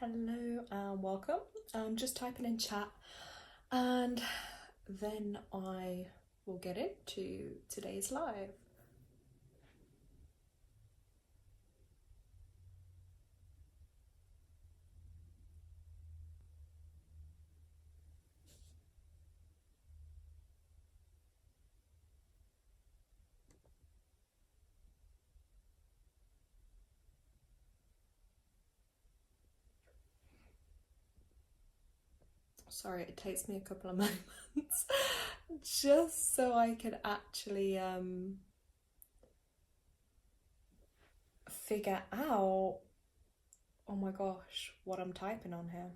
Hello and welcome. I'm just typing in chat and then I will get into today's live. Sorry, it takes me a couple of moments just so I can actually figure out, oh my gosh, what I'm typing on here.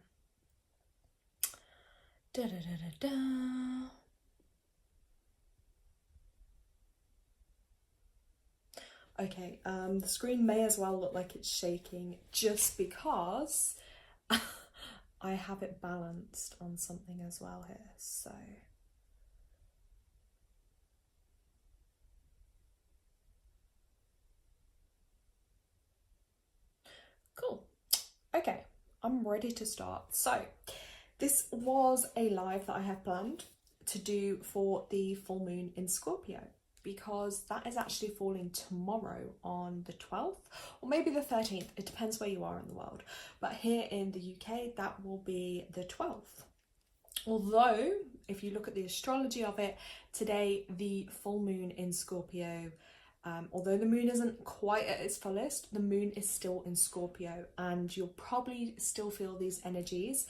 Da da da da da. Okay, the screen may as well look like it's shaking just because I have it balanced on something as well here, so. Cool. Okay, I'm ready to start. So, this was a live that I have planned to do for the full moon in Scorpio, because that is actually falling tomorrow on the 12th or maybe the 13th. It depends where you are in the world. But here in the UK, that will be the 12th. Although, if you look at the astrology of it, today the full moon in Scorpio, although the moon isn't quite at its fullest, the moon is still in Scorpio, and you'll probably still feel these energies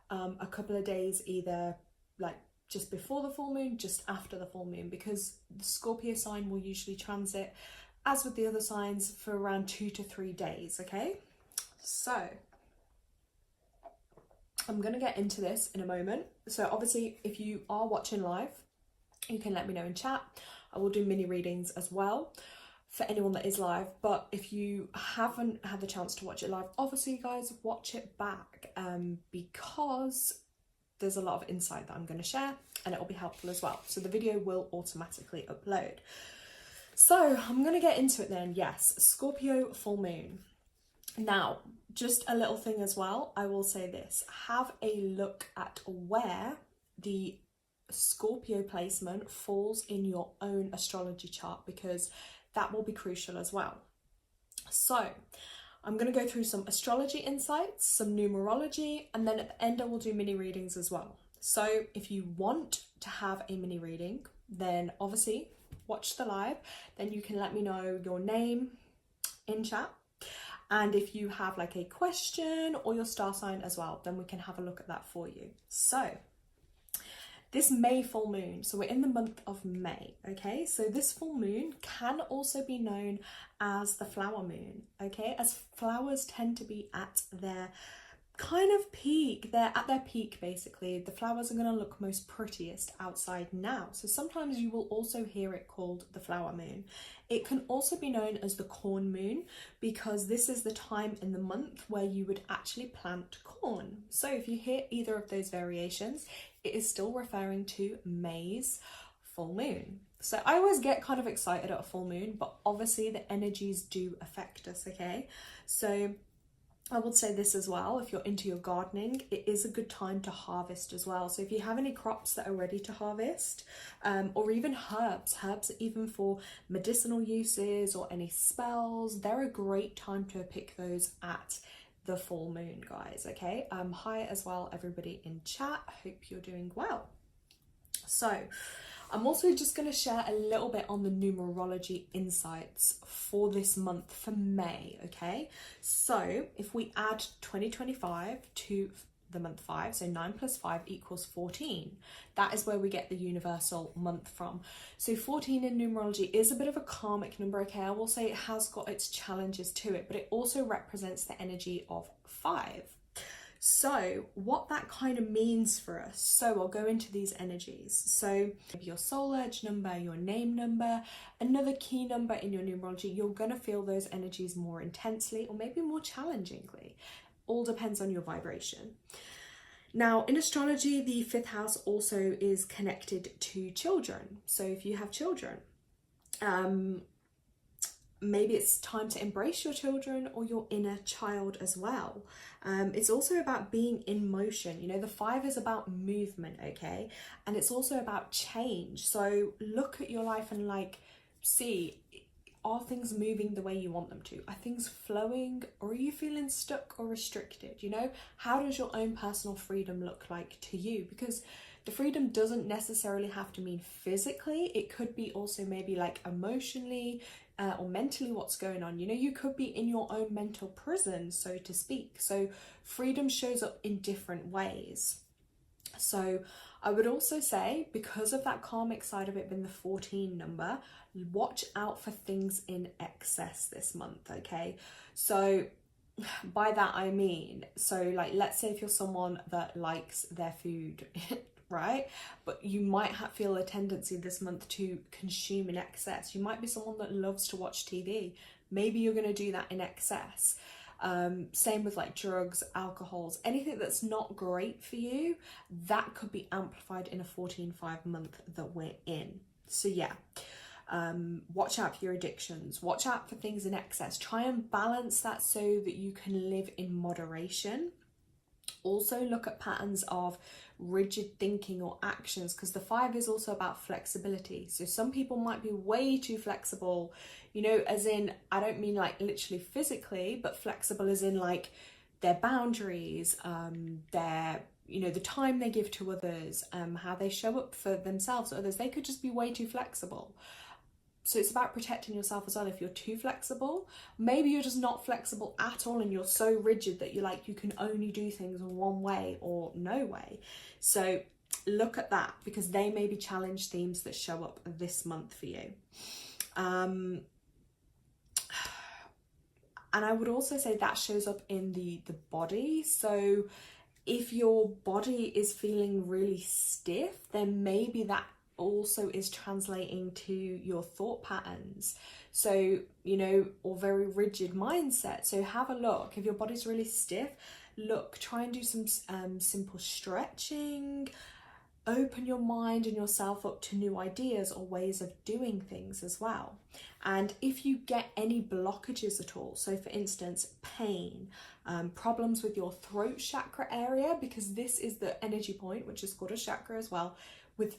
a couple of days, either like just before the full moon, just after the full moon, because the Scorpio sign will usually transit, as with the other signs, for around 2 to 3 days. Okay, so I'm going to get into this in a moment. So obviously, if you are watching live, you can let me know in chat. I will do mini readings as well for anyone that is live, but if you haven't had the chance to watch it live, obviously guys, watch it back, because there's a lot of insight that I'm going to share and it will be helpful as well. So the video will automatically upload. So I'm going to get into it then. Yes, Scorpio full moon. Now, just a little thing as well, I will say this: have a look at where the Scorpio placement falls in your own astrology chart, because that will be crucial as well. So I'm going to go through some astrology insights, some numerology, and then at the end I will do mini readings as well. So if you want to have a mini reading, then obviously watch the live, then you can let me know your name in chat. And if you have like a question or your star sign as well, then we can have a look at that for you. So this May full moon, so we're in the month of May, okay? So this full moon can also be known as the flower moon, okay? As flowers tend to be at their kind of peak, they're at their peak basically. The flowers are going to look most prettiest outside now. So sometimes you will also hear it called the flower moon. It can also be known as the corn moon, because this is the time in the month where you would actually plant corn. So if you hear either of those variations, it is still referring to May's full moon. So I always get kind of excited at a full moon, but obviously the energies do affect us, okay? So I would say this as well: if you're into your gardening, it is a good time to harvest as well. So if you have any crops that are ready to harvest, or even herbs even for medicinal uses or any spells, they're a great time to pick those at the full moon, guys, okay? Hi as well, everybody in chat. Hope you're doing well. So I'm also just going to share a little bit on the numerology insights for this month, for May, okay? So if we add 2025 to the month 5, so 9 plus 5 equals 14. That is where we get the universal month from. So 14 in numerology is a bit of a karmic number, okay? I will say it has got its challenges to it, but it also represents the energy of 5. So what that kind of means for us, so I'll go into these energies. So maybe your soul edge number, your name number, another key number in your numerology, you're going to feel those energies more intensely or maybe more challengingly. All depends on your vibration. Now, in astrology, the 5th house also is connected to children. So if you have children, maybe it's time to embrace your children or your inner child as well. It's also about being in motion. You know, the 5 is about movement, okay? And it's also about change. So look at your life and like, see, are things moving the way you want them to? Are things flowing, or are you feeling stuck or restricted? You know, how does your own personal freedom look like to you? Because the freedom doesn't necessarily have to mean physically. It could be also maybe like emotionally or mentally what's going on. You know, you could be in your own mental prison, so to speak. So freedom shows up in different ways. So I would also say, because of that karmic side of it being the 14 number, watch out for things in excess this month, okay? So by that I mean, so like, let's say if you're someone that likes their food, right? But you might feel a tendency this month to consume in excess. You might be someone that loves to watch TV. Maybe you're going to do that in excess. Same with like drugs, alcohols, anything that's not great for you, that could be amplified in a 14-5 month that we're in. So yeah, watch out for your addictions, watch out for things in excess, try and balance that so that you can live in moderation. Also look at patterns of rigid thinking or actions, because the 5 is also about flexibility. So some people might be way too flexible, you know, as in, I don't mean like literally physically, but flexible as in like their boundaries, their, you know, the time they give to others, how they show up for themselves or others. They could just be way too flexible. So it's about protecting yourself as well. If you're too flexible, maybe you're just not flexible at all and you're so rigid that you're like, you can only do things one way or no way. So look at that, because they may be challenge themes that show up this month for you. And I would also say that shows up in the body. So if your body is feeling really stiff, then maybe that also is translating to your thought patterns. So, you know, or very rigid mindset. So have a look. If your body's really stiff, look, try and do some simple stretching. Open your mind and yourself up to new ideas or ways of doing things as well. And if you get any blockages at all, so for instance, pain, problems with your throat chakra area, because this is the energy point, which is called a chakra as well, with,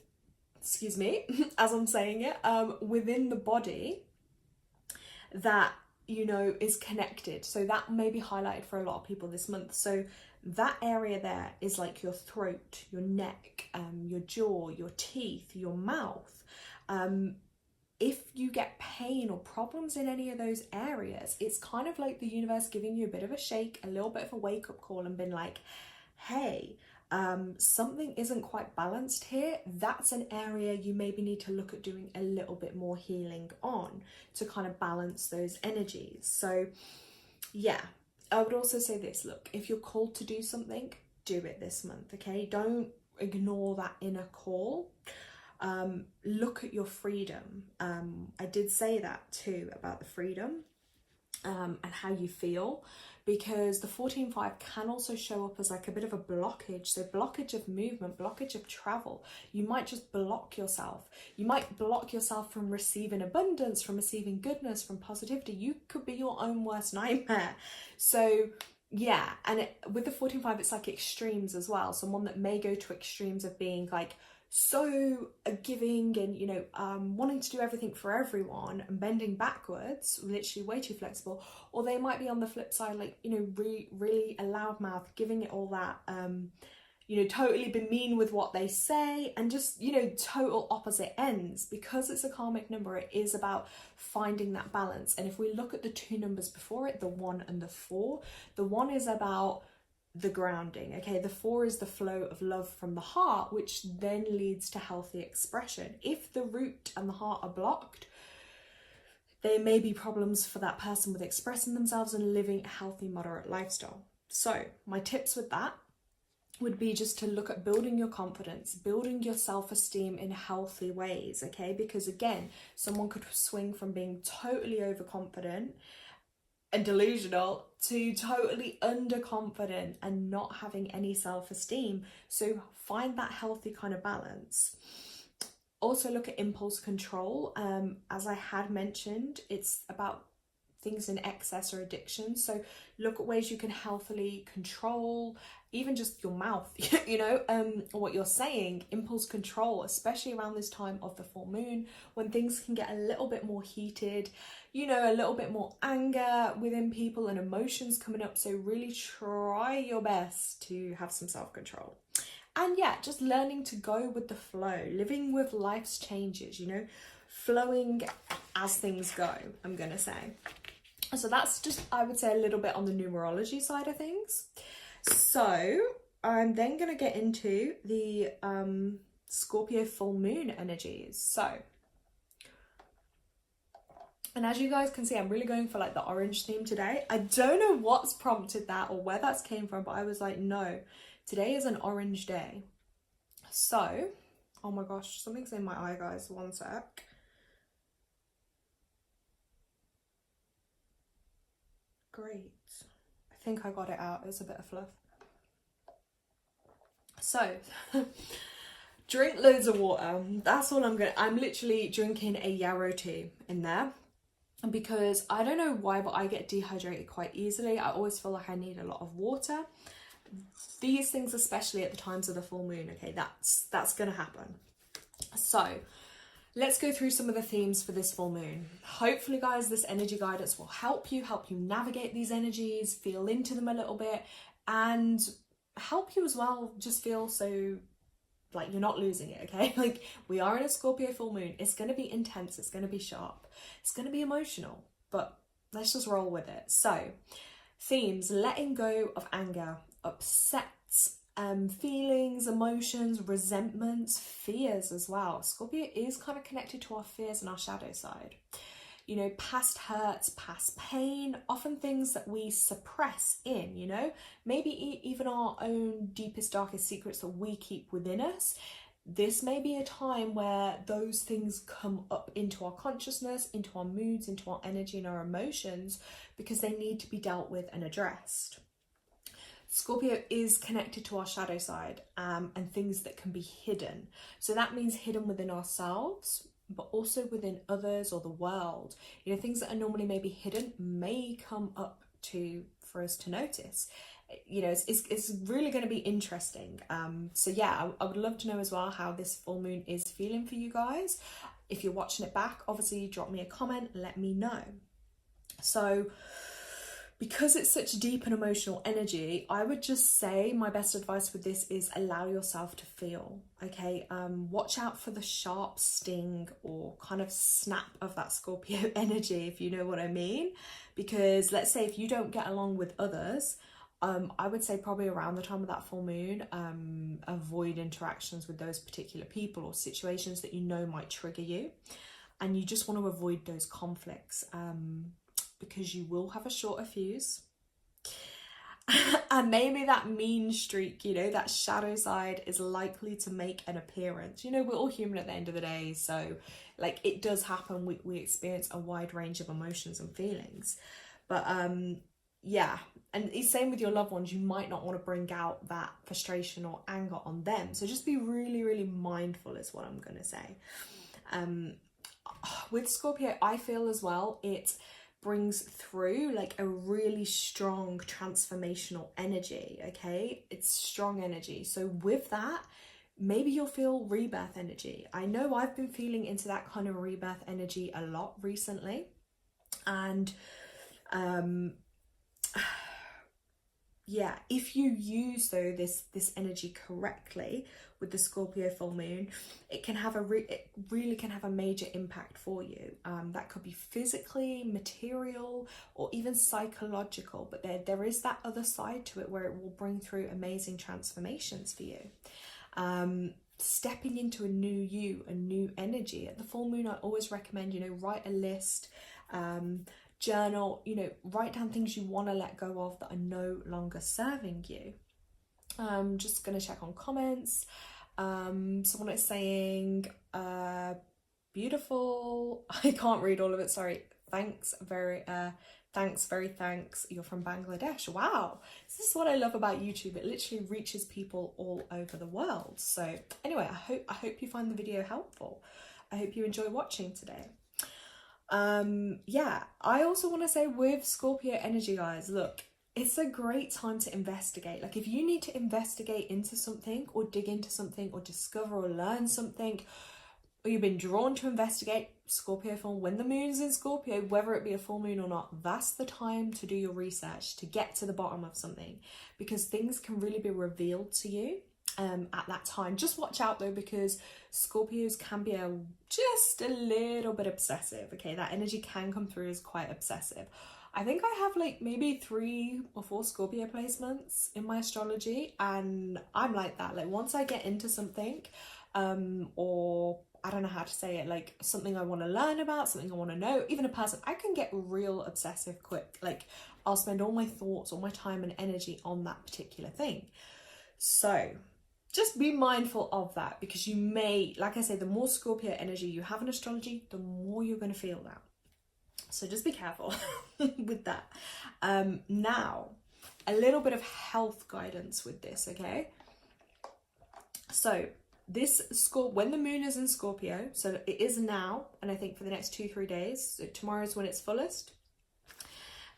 excuse me, as I'm saying it, within the body that, you know, is connected. So that may be highlighted for a lot of people this month. So that area there is like your throat, your neck, your jaw, your teeth, your mouth. If you get pain or problems in any of those areas, it's kind of like the universe giving you a bit of a shake, a little bit of a wake-up call, and been like, hey, something isn't quite balanced here. That's an area you maybe need to look at doing a little bit more healing on to kind of balance those energies. So yeah, I would also say this, look, if you're called to do something, do it this month, okay? Don't ignore that inner call. Look at your freedom. I did say that too, about the freedom and how you feel, because the 14-5 can also show up as like a bit of a blockage. So blockage of movement, blockage of travel. You might just block yourself. You might block yourself from receiving abundance, from receiving goodness, from positivity. You could be your own worst nightmare. So yeah, and with the 14-5, it's like extremes as well. Someone that may go to extremes of being like so giving and, you know, wanting to do everything for everyone and bending backwards, literally way too flexible. Or they might be on the flip side, like, you know, really a loudmouth, giving it all that, you know, totally be mean with what they say, and just, you know, total opposite ends. Because it's a karmic number, it is about finding that balance. And if we look at the 2 numbers before it, the 1 and the 4, the 1 is about the grounding, okay? The 4 is the flow of love from the heart, which then leads to healthy expression. If the root and the heart are blocked, there may be problems for that person with expressing themselves and living a healthy, moderate lifestyle. So my tips with that would be just to look at building your confidence, building your self-esteem in healthy ways, okay? Because again, someone could swing from being totally overconfident and delusional to totally underconfident and not having any self-esteem. So find that healthy kind of balance. Also look at impulse control. As I had mentioned, it's about things in excess or addiction. So look at ways you can healthily control even just your mouth, you know, or what you're saying. Impulse control, especially around this time of the full moon, when things can get a little bit more heated, you know, a little bit more anger within people and emotions coming up. So really try your best to have some self-control. And yeah, just learning to go with the flow, living with life's changes, you know, flowing as things go, I'm gonna say. So that's just, I would say, a little bit on the numerology side of things. So I'm then gonna get into the Scorpio full moon energies. So, and as you guys can see, I'm really going for like the orange theme today. I don't know what's prompted that or where that's came from, but I was like, no, today is an orange day. So, oh my gosh, something's in my eye, guys. One sec. Great. I think I got it out. It's a bit of fluff. So, drink loads of water. That's all I'm literally drinking a yarrow tea in there. Because I don't know why, but I get dehydrated quite easily. I always feel like I need a lot of water. These things, especially at the times of the full moon, okay, that's gonna happen. So let's go through some of the themes for this full moon. Hopefully, guys, this energy guidance will help you navigate these energies, feel into them a little bit, and help you as well just feel so like you're not losing it, okay? Like, we are in a Scorpio full moon. It's going to be intense. It's going to be sharp. It's going to be emotional, but let's just roll with it. So, themes: letting go of anger, upsets, feelings, emotions, resentments, fears as well. Scorpio is kind of connected to our fears and our shadow side. You know, past hurts, past pain, often things that we suppress in, you know, maybe even our own deepest, darkest secrets that we keep within us. This may be a time where those things come up into our consciousness, into our moods, into our energy and our emotions, because they need to be dealt with and addressed. Scorpio is connected to our shadow side and things that can be hidden. So that means hidden within ourselves, but also within others or the world. You know, things that are normally maybe hidden may come up for us to notice. You know, it's really going to be interesting. So yeah, I would love to know as well how this full moon is feeling for you guys. If you're watching it back, obviously drop me a comment, let me know. So, because it's such deep and emotional energy, I would just say my best advice with this is allow yourself to feel, okay? Watch out for the sharp sting or kind of snap of that Scorpio energy, if you know what I mean. Because let's say if you don't get along with others, I would say probably around the time of that full moon, avoid interactions with those particular people or situations that you know might trigger you. And you just want to avoid those conflicts. Because you will have a shorter fuse. And maybe that mean streak, you know, that shadow side is likely to make an appearance. You know, we're all human at the end of the day. So, like, it does happen. We experience a wide range of emotions and feelings. But, yeah. And it's same with your loved ones. You might not want to bring out that frustration or anger on them. So just be really, really mindful is what I'm going to say. With Scorpio, I feel as well, it brings through like a really strong transformational energy, okay? It's strong energy. So with that, maybe you'll feel rebirth energy. I know I've been feeling into that kind of rebirth energy a lot recently. And yeah, if you use though this energy correctly with the Scorpio full moon, it can have it really can have a major impact for you. That could be physically, material, or even psychological. But there is that other side to it where it will bring through amazing transformations for you. Stepping into a new you, a new energy. At the full moon, I always recommend, you know, write a list, journal, you know, write down things you want to let go of that are no longer serving you. Just gonna check on comments. Someone is saying beautiful. I can't read all of it, sorry. Thanks, very thanks, you're from Bangladesh. Wow, this is what I love about YouTube. It literally reaches people all over the world. So anyway, I hope you find the video helpful. I hope you enjoy watching today. Yeah, I also want to say with Scorpio energy, guys, look, it's a great time to investigate. Like if you need to investigate into something or dig into something or discover or learn something, or you've been drawn to investigate, Scorpio full, when the moon's in Scorpio, whether it be a full moon or not, that's the time to do your research, to get to the bottom of something, because things can really be revealed to you at that time. Just watch out though, because Scorpios can be just a little bit obsessive. Okay, that energy can come through as quite obsessive. I think I have like maybe 3 or 4 Scorpio placements in my astrology, and I'm like that. Like once I get into something, or I don't know how to say it, like something I want to learn about, something I want to know, even a person, I can get real obsessive quick. Like I'll spend all my thoughts, all my time and energy on that particular thing. So just be mindful of that, because you may, like I say, the more Scorpio energy you have in astrology, the more you're going to feel that. So just be careful with that. Now, a little bit of health guidance with this, okay? So when the moon is in Scorpio, so it is now, and I think for the next 2-3 days, so tomorrow is when it's fullest.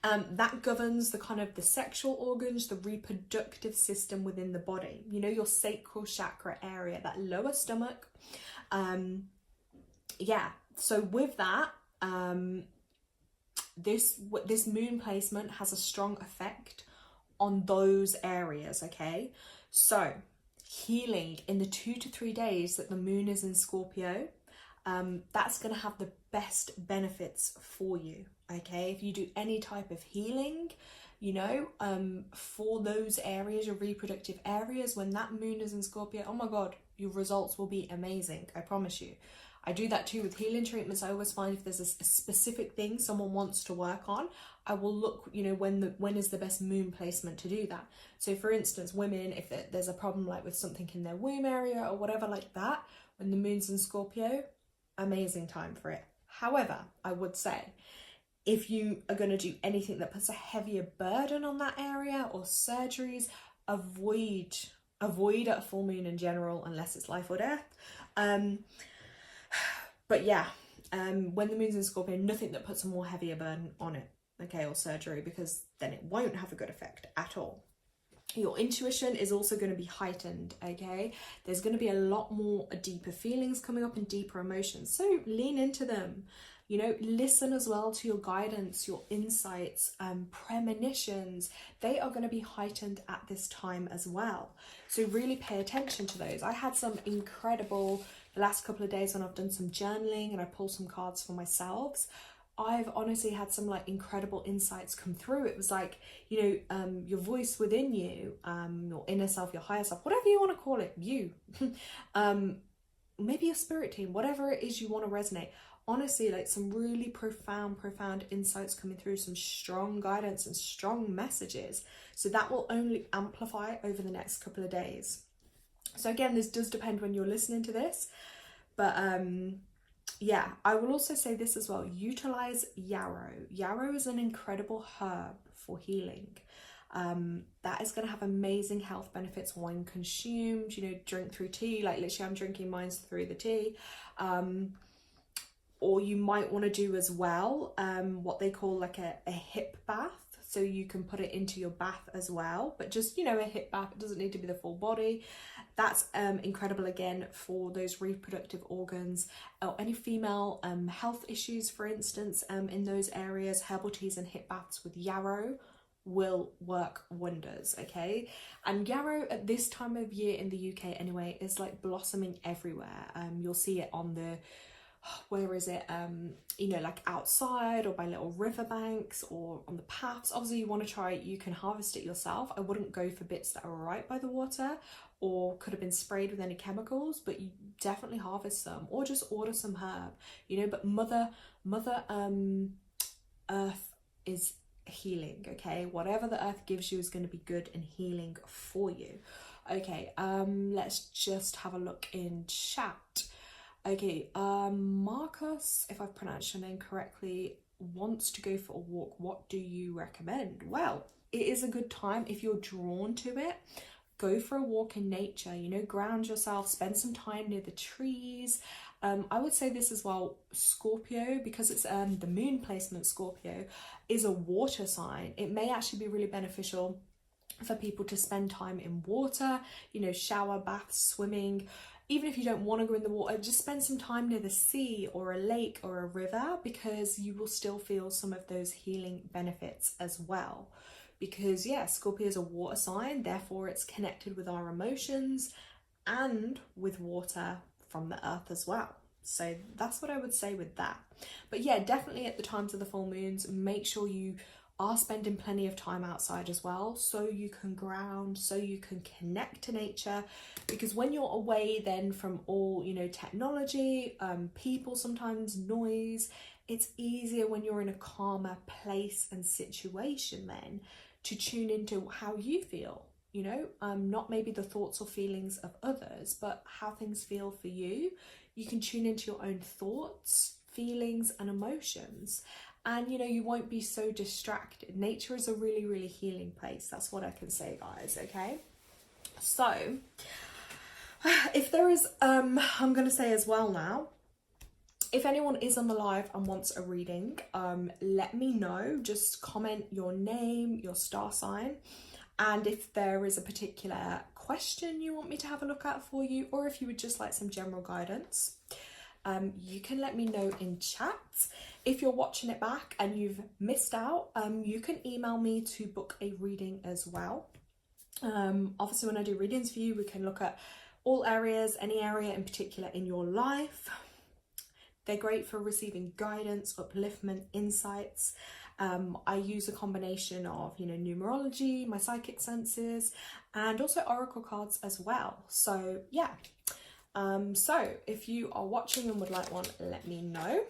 That governs the kind of the sexual organs, the reproductive system within the body, you know, your sacral chakra area, that lower stomach. Yeah, so with that, this moon placement has a strong effect on those areas, okay? So healing in the 2 to 3 days that the moon is in Scorpio, that's going to have the best benefits for you, okay? If you do any type of healing, you know, for those areas, your reproductive areas, when that moon is in Scorpio, oh my God, your results will be amazing, I promise you. I do that too with healing treatments. I always find if there's a specific thing someone wants to work on, I will look, you know, when is the best moon placement to do that. So for instance, women, if there's a problem like with something in their womb area or whatever like that, when the moon's in Scorpio, amazing time for it. However, I would say, if you are going to do anything that puts a heavier burden on that area or surgeries, avoid a full moon in general, unless it's life or death. But yeah, when the moon's in Scorpio, nothing that puts a more heavier burden on it, okay, or surgery, because then it won't have a good effect at all. Your intuition is also going to be heightened, okay? There's going to be a lot more deeper feelings coming up and deeper emotions, so lean into them. You know, listen as well to your guidance, your insights, premonitions. They are going to be heightened at this time as well. So really pay attention to those. I had some incredible, the last couple of days when I've done some journaling and I pulled some cards for myself, I've honestly had some like incredible insights come through. It was like, you know, your voice within you, your inner self, your higher self, whatever you want to call it, you, maybe your spirit team, whatever it is you want to resonate. Honestly, like some really profound insights coming through, some strong guidance and strong messages. So that will only amplify over the next couple of days. So again, this does depend when you're listening to this, but yeah, I will also say this as well. Utilize yarrow. Yarrow is an incredible herb for healing. That is going to have amazing health benefits when consumed. You know, drink through tea. Like literally, I'm drinking mine through the tea. Or you might want to do as well what they call like a hip bath. So you can put it into your bath as well, but just, you know, a hip bath. It doesn't need to be the full body. That's incredible again for those reproductive organs or any female health issues, for instance, in those areas. Herbal teas and hip baths with yarrow will work wonders, okay? And yarrow at this time of year in the UK anyway is like blossoming everywhere. You'll see it on the, where is it, you know, like outside or by little riverbanks or on the paths. Obviously you want to try it, you can harvest it yourself. I wouldn't go for bits that are right by the water or could have been sprayed with any chemicals, but you definitely harvest some or just order some herb, you know. But mother earth is healing, okay? Whatever the earth gives you is going to be good and healing for you. Okay, let's just have a look in chat. Okay, Marcus, if I've pronounced your name correctly, wants to go for a walk. What do you recommend? Well, it is a good time if you're drawn to it, go for a walk in nature, you know, ground yourself, spend some time near the trees. I would say this as well, Scorpio, because it's the moon placement, Scorpio is a water sign. It may actually be really beneficial for people to spend time in water, you know, shower, bath, swimming. Even if you don't want to go in the water, just spend some time near the sea or a lake or a river, because you will still feel some of those healing benefits as well. Because yeah, Scorpio is a water sign, therefore it's connected with our emotions and with water from the earth as well. So that's what I would say with that. But yeah, definitely at the times of the full moons, make sure you are spending plenty of time outside as well, so you can ground, so you can connect to nature. Because when you're away then from all, you know, technology, people, sometimes noise, it's easier when you're in a calmer place and situation then to tune into how you feel, you know, not maybe the thoughts or feelings of others, but how things feel for you. You can tune into your own thoughts, feelings and emotions, and you know, you won't be so distracted. Nature is a really, really healing place. That's what I can say, guys. Okay, so if there is I'm gonna say as well now, if anyone is on the live and wants a reading, let me know. Just comment your name, your star sign, and if there is a particular question you want me to have a look at for you, or if you would just like some general guidance, you can let me know in chat. If you're watching it back and you've missed out, you can email me to book a reading as well. Obviously when I do readings for you, we can look at all areas, any area in particular in your life. They're great for receiving guidance, upliftment, insights. I use a combination of, you know, numerology, my psychic senses, and also oracle cards as well. So yeah, so if you are watching and would like one, let me know.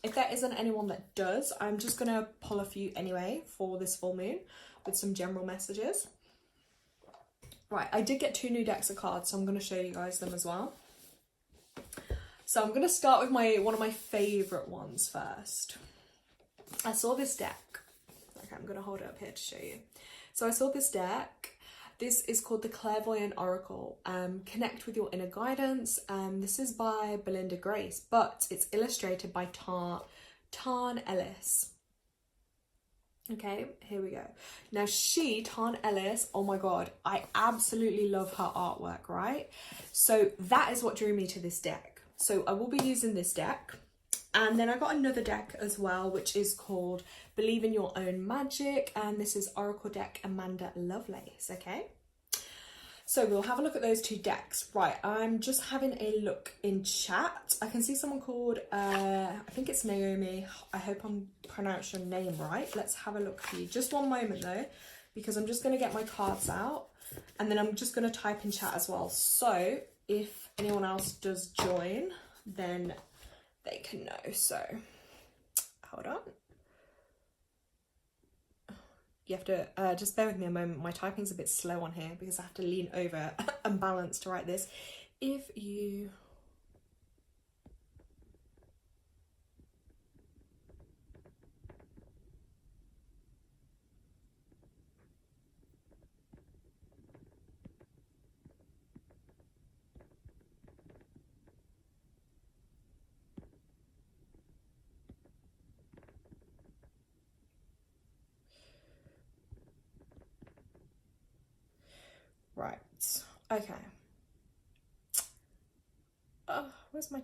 If there isn't anyone that does, I'm just gonna pull a few anyway for this full moon with some general messages. Right, I did get 2 new decks of cards, so I'm gonna show you guys them as well. So I'm going to start with one of my favourite ones first. I saw this deck. Okay, I'm going to hold it up here to show you. So I saw this deck. This is called the Clairvoyant Oracle. Connect with your inner guidance. This is by Belinda Grace, but it's illustrated by Tarn Ellis. Okay, here we go. Now Tarn Ellis, oh my god, I absolutely love her artwork, right? So that is what drew me to this deck. So I will be using this deck, and then I got another deck as well, which is called Believe in Your Own Magic, and this is Oracle deck Amanda Lovelace. Okay, so we'll have a look at those 2 decks. Right, I'm just having a look in chat. I can see someone called I think it's Naomi. I hope I'm pronouncing your name right. Let's have a look for you. Just one moment though, because I'm just going to get my cards out, and then I'm just going to type in chat as well. So if anyone else does join, then they can know. So hold on, you have to just bear with me a moment. My typing's a bit slow on here because I have to lean over and balance to write this. If you right, okay. Where's my...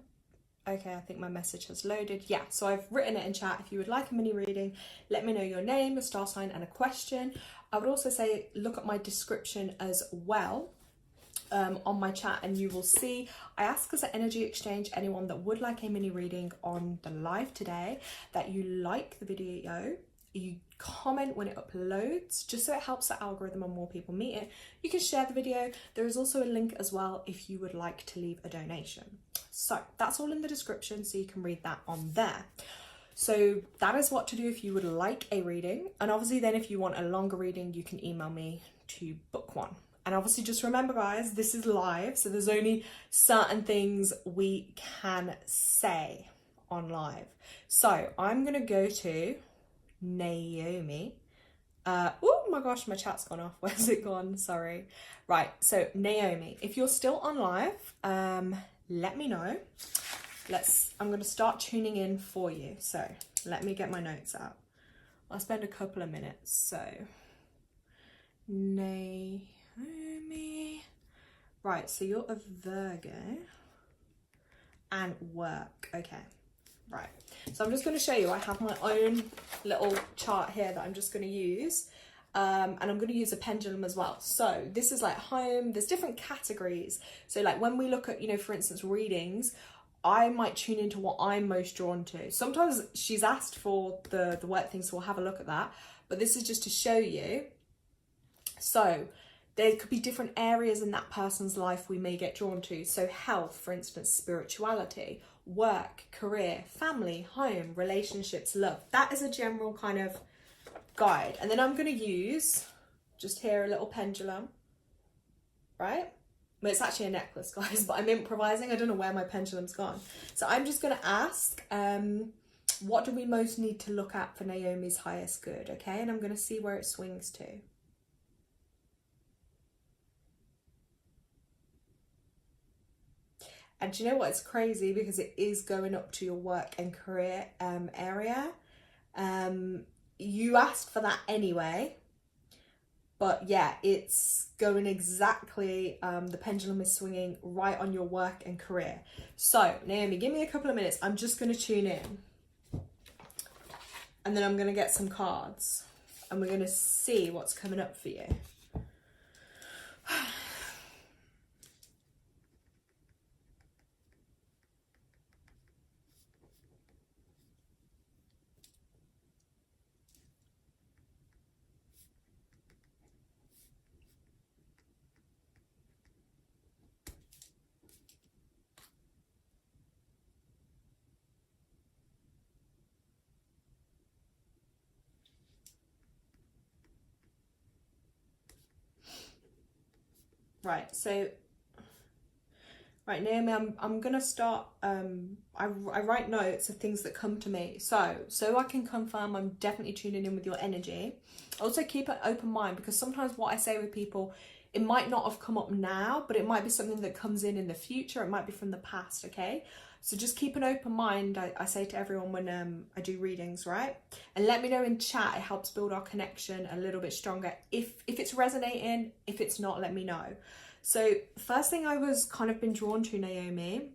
Okay, I think my message has loaded. Yeah, so I've written it in chat. If you would like a mini reading, let me know your name, a star sign and a question. I would also say look at my description as well on my chat, and you will see I ask as an energy exchange anyone that would like a mini reading on the live today that you like the video, you comment when it uploads, just so it helps the algorithm and more people meet it. You can share the video. There is also a link as well if you would like to leave a donation. So that's all in the description, so you can read that on there. So that is what to do if you would like a reading. And obviously then if you want a longer reading, you can email me to book one. And obviously just remember guys, this is live, so there's only certain things we can say on live. So I'm gonna go to Naomi. Oh my gosh, my chat's gone off. Where's it gone? Sorry. Right, so Naomi, if you're still on live, let me know. I'm going to start tuning in for you. So let me get my notes out. I'll spend a couple of minutes. So Naomi. Right, so you're a Virgo and work. Okay, right. So I'm just going to show you, I have my own little chart here that I'm just going to use. And I'm going to use a pendulum as well. So this is like home, there's different categories. So like when we look at, you know, for instance, readings, I might tune into what I'm most drawn to. Sometimes she's asked for the work thing, so we'll have a look at that. But this is just to show you. So there could be different areas in that person's life we may get drawn to. So health, for instance, spirituality, work, career, family, home, relationships, love. That is a general kind of guide. And then I'm going to use, just here, a little pendulum, right? Well, it's actually a necklace, guys, but I'm improvising. I don't know where my pendulum's gone. So I'm just going to ask, what do we most need to look at for Naomi's highest good, okay? And I'm going to see where it swings to. And do you know what? It's crazy because it is going up to your work and career area. You asked for that anyway. But yeah, it's going exactly, the pendulum is swinging right on your work and career. So, Naomi, give me a couple of minutes. I'm just going to tune in. And then I'm going to get some cards. And we're going to see what's coming up for you. Right, so, right, Naomi, I'm going to start, I write notes of things that come to me. So I can confirm I'm definitely tuning in with your energy. Also keep an open mind, because sometimes what I say with people, it might not have come up now, but it might be something that comes in the future. It might be from the past, okay? So just keep an open mind, I say to everyone when I do readings, right? And let me know in chat. It helps build our connection a little bit stronger. If it's resonating, if it's not, let me know. So first thing I was kind of been drawn to, Naomi,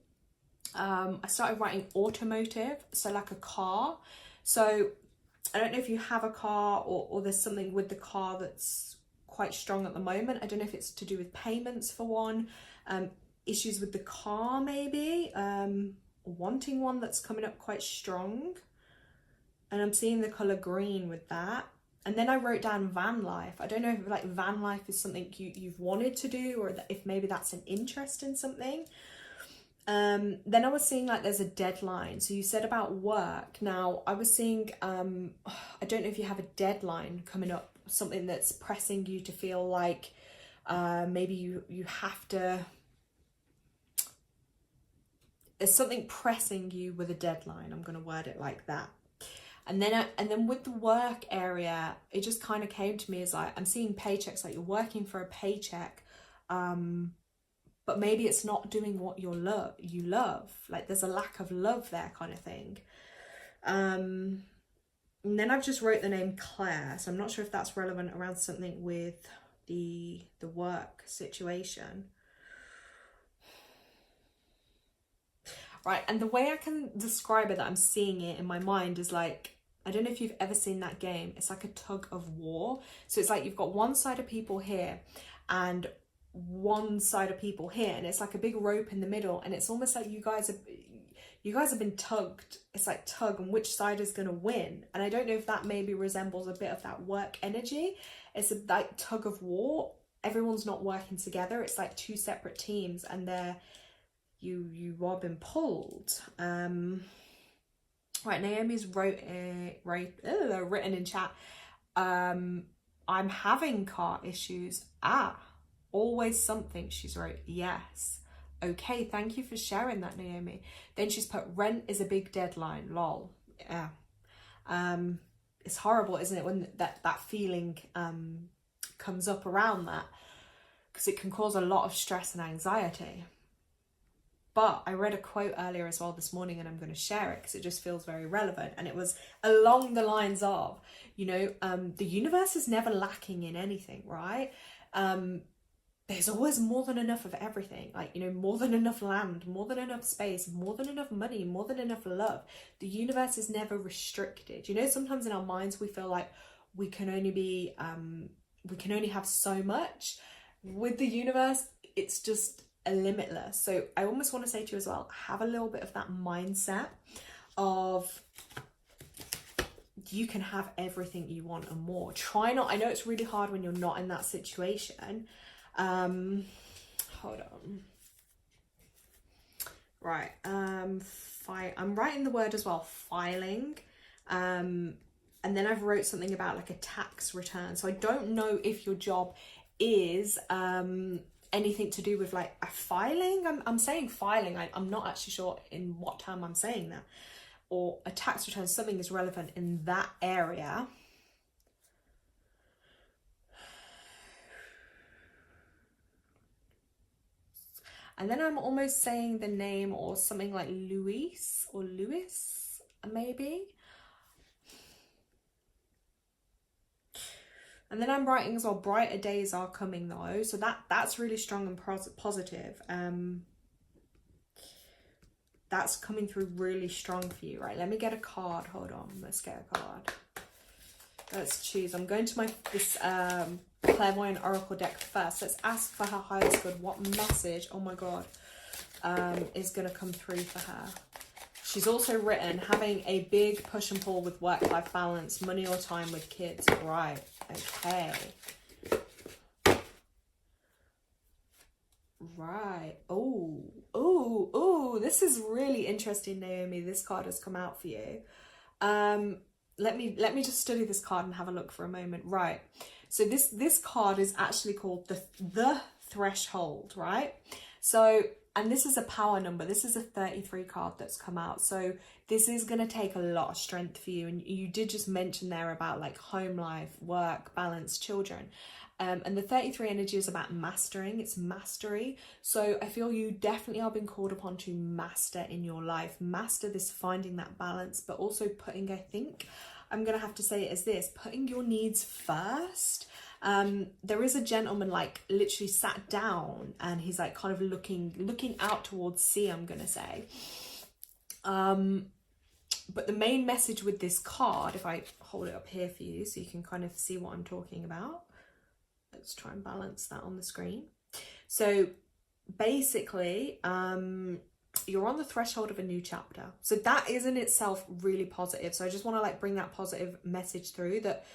I started writing automotive, so like a car. So I don't know if you have a car or there's something with the car that's quite strong at the moment. I don't know if it's to do with payments for one, issues with the car maybe, wanting one that's coming up quite strong. And I'm seeing the colour green with that. And then I wrote down van life. I don't know if like van life is something you've wanted to do, or if maybe that's an interest in something. Then I was seeing like there's a deadline. So you said about work. Now I was seeing, I don't know if you have a deadline coming up, something that's pressing you to feel like maybe you have to, there's something pressing you with a deadline. I'm going to word it like that. And then with the work area, it just kind of came to me as like, I'm seeing paychecks, like you're working for a paycheck, but maybe it's not doing what you love. Like there's a lack of love there, kind of thing. And then I've just wrote the name Claire, so I'm not sure if that's relevant around something with the work situation. Right, and the way I can describe it, that I'm seeing it in my mind, is like, I don't know if you've ever seen that game. It's like a tug of war. So it's like you've got one side of people here and one side of people here, and it's like a big rope in the middle, and it's almost like you guys have been tugged. It's like tug, and which side is going to win. And I don't know if that maybe resembles a bit of that work energy. It's a like tug of war. Everyone's not working together. It's like two separate teams, and you are being pulled. Right, Naomi's written in chat, I'm having car issues. Always something, she's wrote. Yes. Okay, thank you for sharing that, Naomi. Then she's put, rent is a big deadline, lol. Yeah. it's horrible, isn't it, when that feeling comes up around that, because it can cause a lot of stress and anxiety. But I read a quote earlier as well this morning, and I'm going to share it because it just feels very relevant. And it was along the lines of, you know, the universe is never lacking in anything, right? There's always more than enough of everything, like, you know, more than enough land, more than enough space, more than enough money, more than enough love. The universe is never restricted. You know, sometimes in our minds we feel like we can only have so much. With the universe, it's just limitless. So I almost want to say to you as well, have a little bit of that mindset of you can have everything you want and more. Try not, I know it's really hard when you're not in that situation. Hold on. Right. I'm writing the word as well, filing. And then I've wrote something about like a tax return. So I don't know if your job is, anything to do with like a filing. I'm saying filing. I'm not actually sure in what term I'm saying that. Or a tax return, something is relevant in that area. And then I'm almost saying the name or something like Luis or Lewis, maybe. And then I'm writing as well, brighter days are coming though. So that's really strong and positive. That's coming through really strong for you, right? Let me get a card. Hold on, let's get a card. Let's choose. I'm going to this clairvoyant oracle deck first. Let's ask for her highest good. What message, oh my god, is going to come through for her? She's also written, having a big push and pull with work-life balance, money or time with kids. Right, okay. Right. Oh, this is really interesting, Naomi. This card has come out for you. Let me just study this card and have a look for a moment. Right. So this card is actually called the Threshold, right? So, and this is a power number. This is a 33 card that's come out. So this is going to take a lot of strength for you. And you did just mention there about like home life, work, balance, children. And the 33 energy is about mastering. It's mastery. So I feel you definitely are being called upon to master in your life. Master this, finding that balance, but also putting, I think I'm going to have to say it as this, putting your needs first. There is a gentleman like literally sat down and he's like kind of looking out towards sea, I'm going to say. But the main message with this card, if I hold it up here for you so you can kind of see what I'm talking about. Let's try and balance that on the screen. So basically, you're on the threshold of a new chapter. So that is in itself really positive. So I just want to like bring that positive message through, that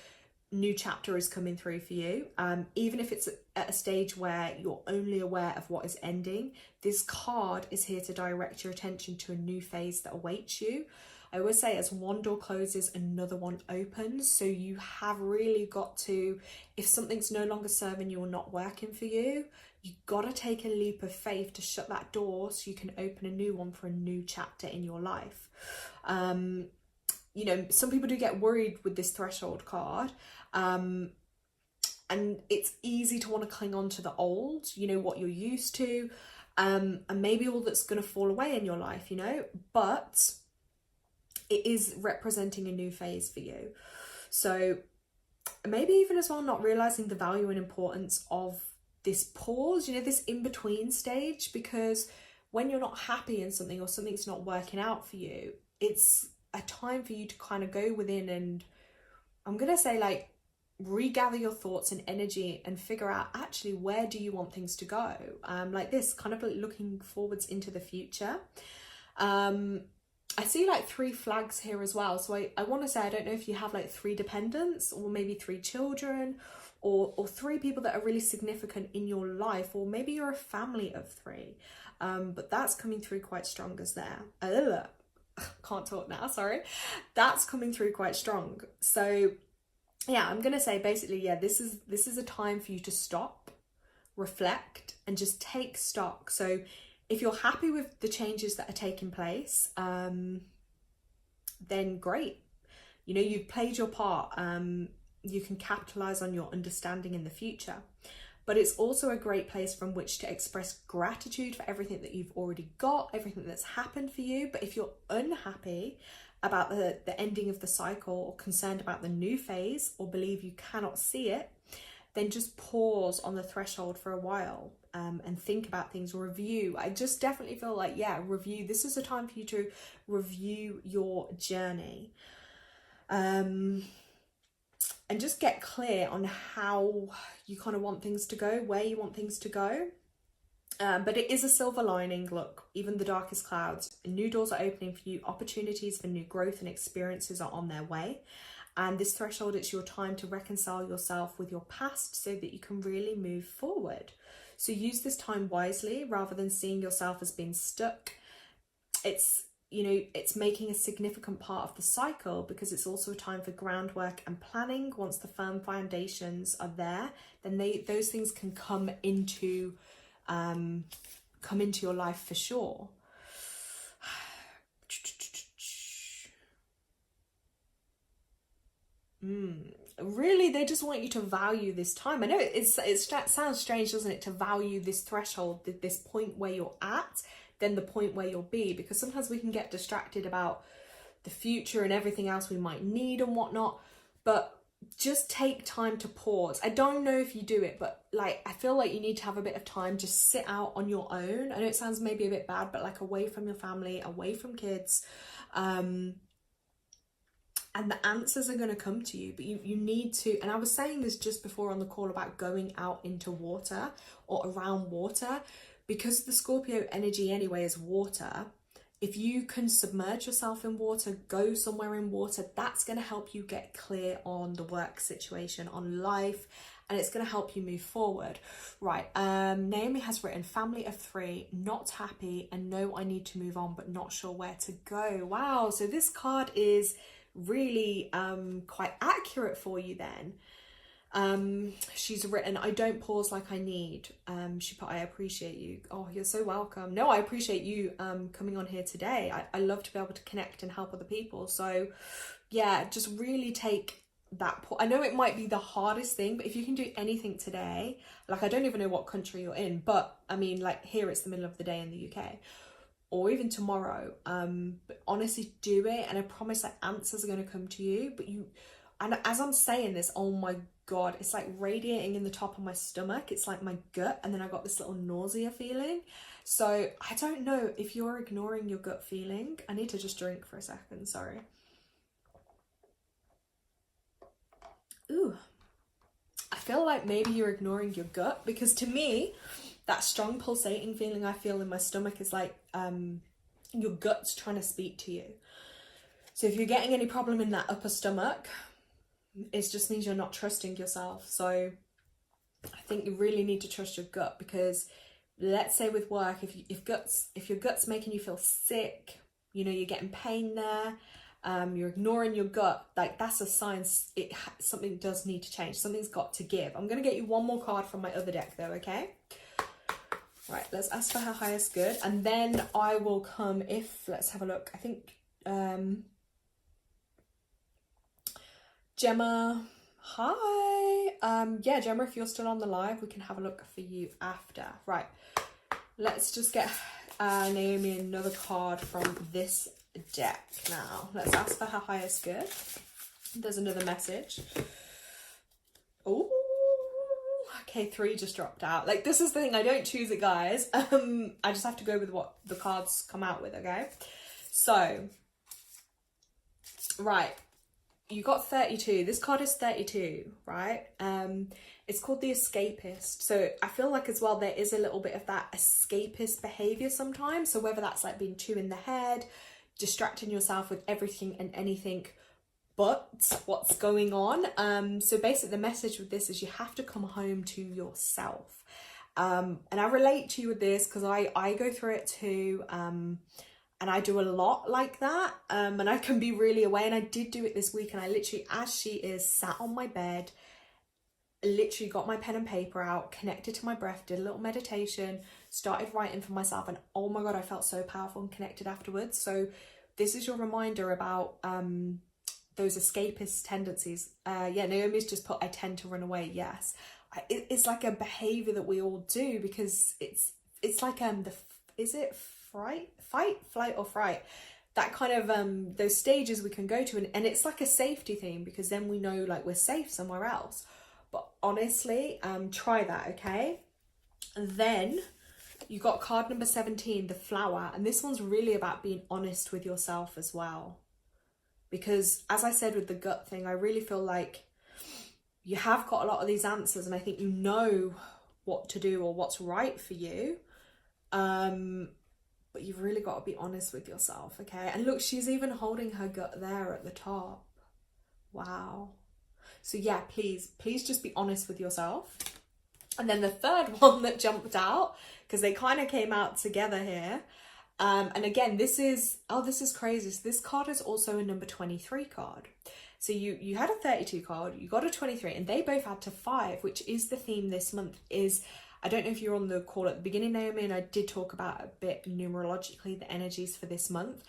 new chapter is coming through for you. Even if it's at a stage where you're only aware of what is ending, this card is here to direct your attention to a new phase that awaits you. I always say, as one door closes, another one opens. So you have really got to, if something's no longer serving you or not working for you, you've got to take a leap of faith to shut that door so you can open a new one for a new chapter in your life. You know, some people do get worried with this threshold card. And it's easy to want to cling on to the old, you know, what you're used to, and maybe all that's going to fall away in your life, you know, but it is representing a new phase for you. So maybe even as well, not realizing the value and importance of this pause, you know, this in-between stage, because when you're not happy in something or something's not working out for you, it's a time for you to kind of go within and, I'm going to say, like, regather your thoughts and energy and figure out actually where do you want things to go, like this, kind of like looking forwards into the future. I see like 3 flags here as well. So I want to say, I don't know if you have like 3 dependents or maybe 3 children or 3 people that are really significant in your life, or maybe you're a family of 3. But that's coming through quite strong as there. Can't talk now, sorry. That's coming through quite strong. So yeah, I'm going to say basically, yeah, this is a time for you to stop, reflect, and just take stock. So if you're happy with the changes that are taking place, then great. You know, you've played your part. You can capitalize on your understanding in the future. But it's also a great place from which to express gratitude for everything that you've already got, everything that's happened for you. But if you're unhappy about the ending of the cycle, or concerned about the new phase, or believe you cannot see it, then just pause on the threshold for a while, and think about things, review. I just definitely feel like, yeah, review. This is a time for you to review your journey. And just get clear on how you kind of want things to go, where you want things to go. But it is a silver lining. Look, even the darkest clouds, new doors are opening for you. Opportunities for new growth and experiences are on their way. And this threshold, it's your time to reconcile yourself with your past so that you can really move forward. So use this time wisely rather than seeing yourself as being stuck. It's, you know, it's making a significant part of the cycle, because it's also a time for groundwork and planning. Once the firm foundations are there, then those things can come into your life for sure. Really, they just want you to value this time. I know it sounds strange, doesn't it, to value this threshold, this point where you're at, then the point where you'll be, because sometimes we can get distracted about the future and everything else we might need and whatnot. But just take time to pause. I don't know if you do it, but like, I feel like you need to have a bit of time, just sit out on your own. I know it sounds maybe a bit bad, but like away from your family, away from kids, and the answers are going to come to you. But you need to, and I was saying this just before on the call about going out into water or around water, because the Scorpio energy anyway is water. If you can submerge yourself in water, go somewhere in water, that's going to help you get clear on the work situation, on life, and it's going to help you move forward. Right, Naomi has written, family of 3, not happy, and know I need to move on, but not sure where to go. Wow, so this card is really quite accurate for you then. She's written, I don't pause like I need. She put, I appreciate you. Oh, you're so welcome. No, I appreciate you coming on here today. I love to be able to connect and help other people. So yeah, just really take that. I know it might be the hardest thing, but if you can do anything today, like, I don't even know what country you're in, but I mean, like, here it's the middle of the day in the UK, or even tomorrow, but honestly do it, and I promise that answers are going to come to you. But and as I'm saying this, oh my God, it's like radiating in the top of my stomach. It's like my gut, and then I got this little nausea feeling. So I don't know if you're ignoring your gut feeling. I need to just drink for a second, sorry. Ooh, I feel like maybe you're ignoring your gut, because to me, that strong pulsating feeling I feel in my stomach is like your gut's trying to speak to you. So if you're getting any problem in that upper stomach, it just means you're not trusting yourself. So I think you really need to trust your gut, because let's say with work, if your gut's making you feel sick, you know, you're getting pain there, you're ignoring your gut, like, that's a sign something does need to change. Something's got to give. I'm going to get you one more card from my other deck though, okay? Right, let's ask for her highest good, and then I will come let's have a look. I think Gemma, hi. Yeah, Gemma, if you're still on the live, we can have a look for you after. Right, let's just get Naomi another card from this deck now. Let's ask for her highest good. There's another message. Oh, okay, 3 just dropped out. Like, this is the thing, I don't choose it, guys. I just have to go with what the cards come out with, okay? So, right, you got 32. This card is 32, right? It's called the escapist. So I feel like as well, there is a little bit of that escapist behavior sometimes. So whether that's like being too in the head, distracting yourself with everything and anything but what's going on. So basically the message with this is you have to come home to yourself. And I relate to you with this because I go through it too. And I do a lot like that, and I can be really away, and I did do it this week, and I literally, as she is, sat on my bed, literally got my pen and paper out, connected to my breath, did a little meditation, started writing for myself, and oh my God, I felt so powerful and connected afterwards. So this is your reminder about those escapist tendencies. Yeah, Naomi's just put, I tend to run away. Yes, it's like a behavior that we all do, because it's like is it fight or fright, that kind of those stages we can go to, and it's like a safety thing, because then we know like we're safe somewhere else. But honestly, try that, okay? And then you got card number 17, the flower, and this one's really about being honest with yourself as well. Because as I said with the gut thing, I really feel like you have got a lot of these answers, and I think you know what to do or what's right for you. But you've really got to be honest with yourself, okay? And look, she's even holding her gut there at the top. Wow. So yeah, please just be honest with yourself. And then the third one that jumped out, because they kind of came out together here. And again, this is crazy. So this card is also a number 23 card. So you had a 32 card, you got a 23, and they both add to 5, which is the theme this month. Is, I don't know if you're on the call at the beginning, Naomi, and I did talk about a bit numerologically the energies for this month,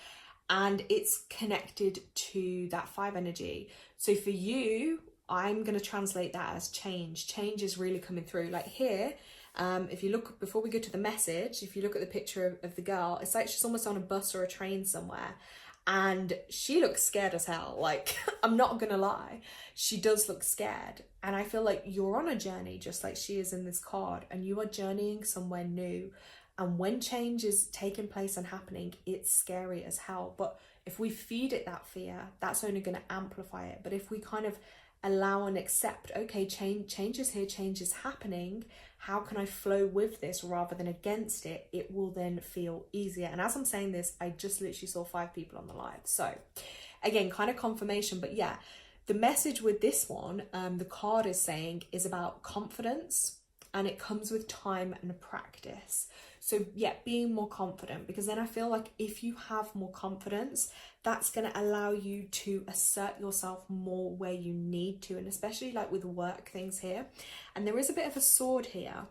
and it's connected to that 5 energy. So for you, I'm going to translate that as change. Change is really coming through. Like here, if you look, before we go to the message, if you look at the picture of the girl, it's like she's almost on a bus or a train somewhere. And she looks scared as hell. Like, I'm not gonna lie, she does look scared. And I feel like you're on a journey, just like she is in this card, and you are journeying somewhere new. And when change is taking place and happening, it's scary as hell. But if we feed it that fear, that's only going to amplify it. But if we kind of allow and accept, okay, change is here, change is happening, how can I flow with this rather than against it, it will then feel easier. And as I'm saying this, I just literally saw 5 people on the live. So again, kind of confirmation. But yeah, the message with this one, the card is saying, is about confidence, and it comes with time and practice. So yeah, being more confident, because then I feel like if you have more confidence, that's going to allow you to assert yourself more where you need to, and especially like with work things here. And there is a bit of a sword here.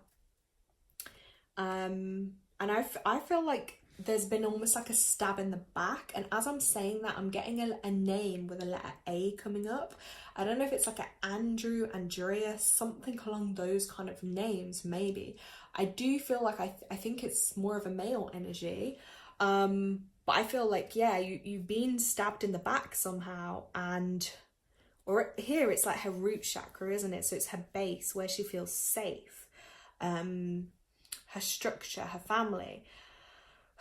And I feel like there's been almost like a stab in the back. And as I'm saying that, I'm getting a name with a letter A coming up. I don't know if it's like an Andrew, Andreas, something along those kind of names, maybe. I do feel like I think it's more of a male energy. But I feel like, yeah, you've been stabbed in the back somehow. And, or here it's like her root chakra, isn't it? So it's her base, where she feels safe. Her structure, her family,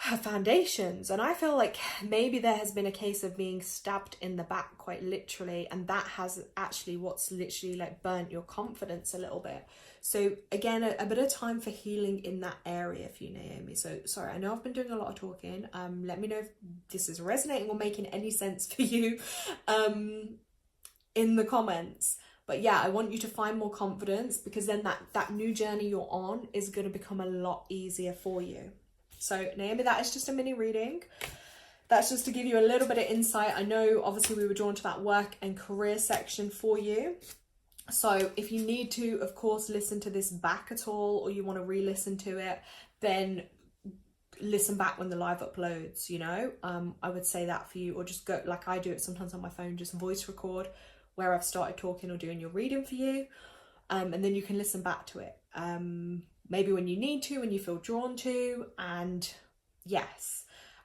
her foundations. And I feel like maybe there has been a case of being stabbed in the back, quite literally, and that has actually what's literally like burnt your confidence a little bit. So again, a bit of time for healing in that area for you, Naomi. So sorry, I know I've been doing a lot of talking. Let me know if this is resonating or making any sense for you in the comments. But yeah, I want you to find more confidence, because then that new journey you're on is going to become a lot easier for you. So Naomi, that is just a mini reading. That's just to give you a little bit of insight. I know obviously we were drawn to that work and career section for you. So if you need to, of course, listen to this back at all, or you want to re-listen to it, then listen back when the live uploads, you know. I would say that for you, or just go, like I do it sometimes on my phone, just voice record where I've started talking or doing your reading for you. And then you can listen back to it. Maybe when you need to, when you feel drawn to, and yes,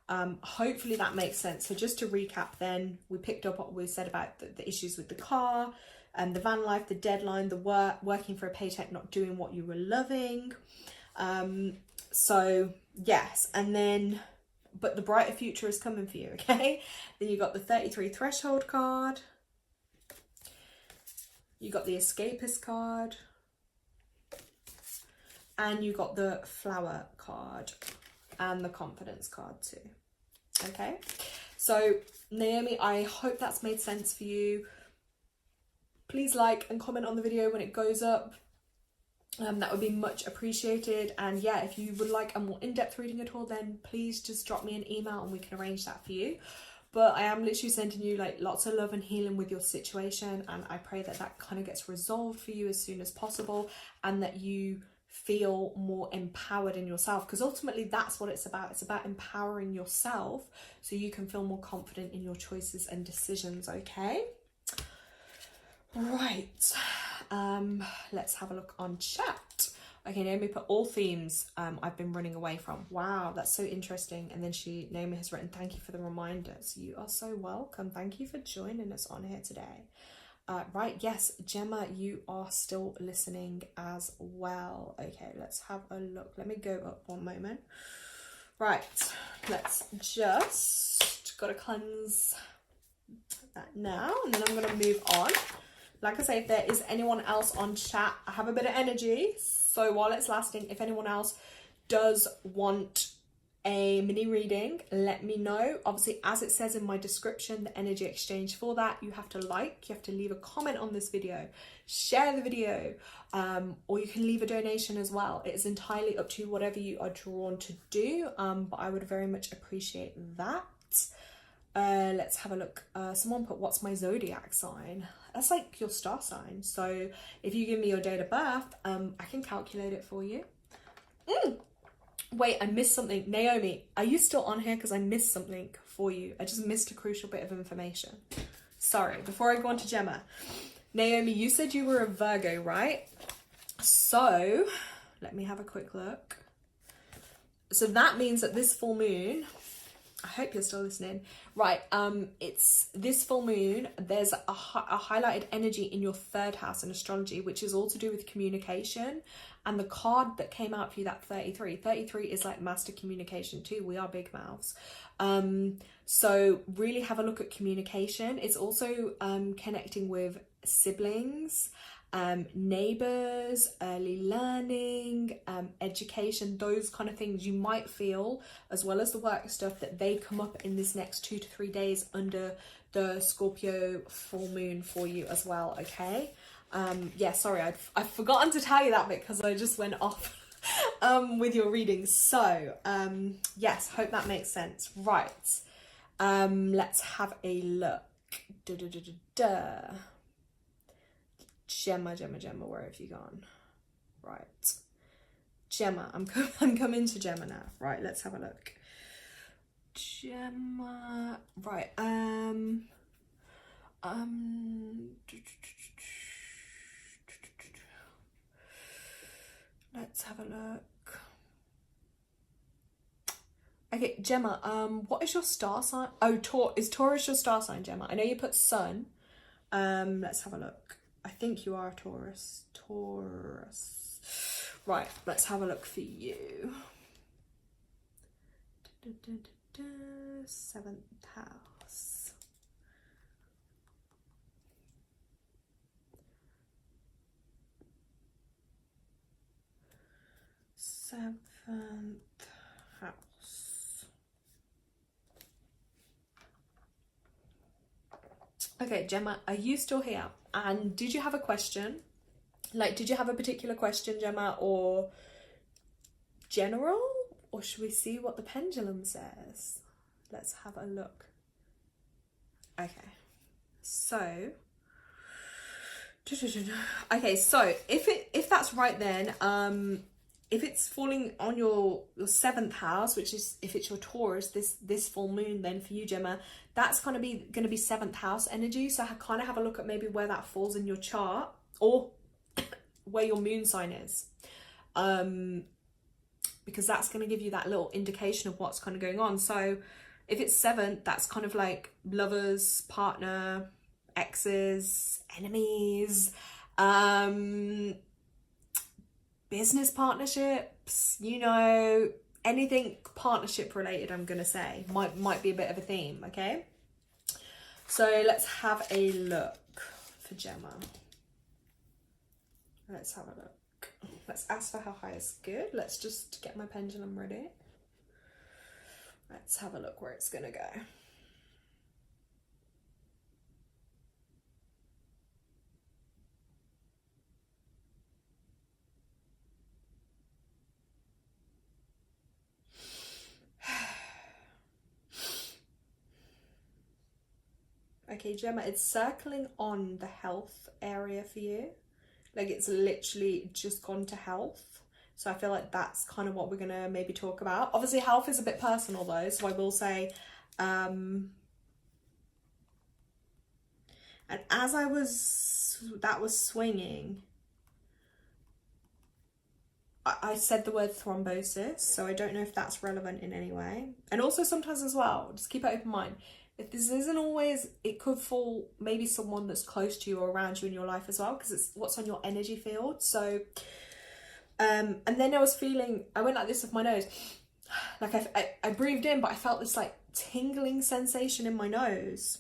hopefully that makes sense. So just to recap then, we picked up what we said about the issues with the car, the van life, the deadline, the working for a paycheck, not doing what you were loving. So yes, and then, but the brighter future is coming for you, okay? Then you got the 33 threshold card. You got the escapist card. And you got the flower card and the confidence card too. Okay, so Naomi, I hope that's made sense for you. Please like and comment on the video when it goes up. That would be much appreciated. And yeah, if you would like a more in-depth reading at all, then please just drop me an email and we can arrange that for you. But I am literally sending you like lots of love and healing with your situation, and I pray that that kind of gets resolved for you as soon as possible, and that you feel more empowered in yourself, because ultimately that's what it's about. It's about empowering yourself so you can feel more confident in your choices and decisions, okay? Right, let's have a look on chat. Okay, Naomi put all themes I've been running away from. Wow, that's so interesting. And then Naomi has written, thank you for the reminders. You are so welcome. Thank you for joining us on here today. Right, yes, Gemma, you are still listening as well. Okay, let's have a look. Let me go up one moment. Right, let's just gotta cleanse that now, and then I'm gonna move on. Like I say, if there is anyone else on chat, I have a bit of energy, so while it's lasting, if anyone else does want a mini reading, let me know. Obviously, as it says in my description, the energy exchange for that, you have to leave a comment on this video, share the video, or you can leave a donation as well. It is entirely up to you, whatever you are drawn to do, but I would very much appreciate that. Let's have a look. Someone put, what's my zodiac sign? That's like your star sign. So if you give me your date of birth, I can calculate it for you. Wait, I missed something. Naomi, are you still on here? Because I missed something for you. I just missed a crucial bit of information. Sorry, before I go on to Gemma. Naomi, you said you were a Virgo, right? So, let me have a quick look. So that means that this full moon, I hope you're still listening. Right, it's this full moon, there's a highlighted energy in your third house in astrology, which is all to do with communication. And the card that came out for you, that 33 is like master communication too. We are big mouths. So really have a look at communication. It's also connecting with siblings, neighbors, early learning, education, those kind of things. You might feel, as well as the work stuff, that they come up in this next 2 to 3 days under the Scorpio full moon for you as well, okay? Yeah, sorry, I've forgotten to tell you that bit because I just went off with your readings. So, yes, hope that makes sense. Right, let's have a look. Gemma, where have you gone? Right, Gemma, I'm coming to Gemma now. Right, let's have a look. Gemma, right, let's have a look. Okay, Gemma, what is your star sign? Oh, is Taurus your star sign, Gemma? I know you put sun. Let's have a look. I think you are a Taurus. Right, let's have a look for you. 7th house. Seventh house. Okay, Gemma, are you still here? And did you have a question? Like, did you have a particular question, Gemma, or general? Or should we see what the pendulum says? Let's have a look. Okay, so okay, so if that's right, then if it's falling on your 7th house, which is, if it's your Taurus, this full moon, then for you, Gemma, that's gonna be 7th house energy. So I kind of have a look at maybe where that falls in your chart, or where your moon sign is, because that's going to give you that little indication of what's kind of going on. So if it's 7th, that's kind of like lovers, partner, exes, enemies, business partnerships, you know, anything partnership related, I'm gonna say, might be a bit of a theme, okay? So let's have a look for Gemma. Let's have a look. Let's ask for how high is good. Let's just get my pendulum ready. Let's have a look where it's gonna go. Okay, Gemma, it's circling on the health area for you. Like, it's literally just gone to health. So I feel like that's kind of what we're gonna maybe talk about. Obviously, health is a bit personal though, so I will say And as that was swinging, I said the word thrombosis, so I don't know if that's relevant in any way. And also sometimes as well, just keep an open mind. If this isn't always, it could fall maybe someone that's close to you or around you in your life as well, because it's what's on your energy field. So, and then I was feeling, I went like this with my nose. Like I breathed in, but I felt this like tingling sensation in my nose.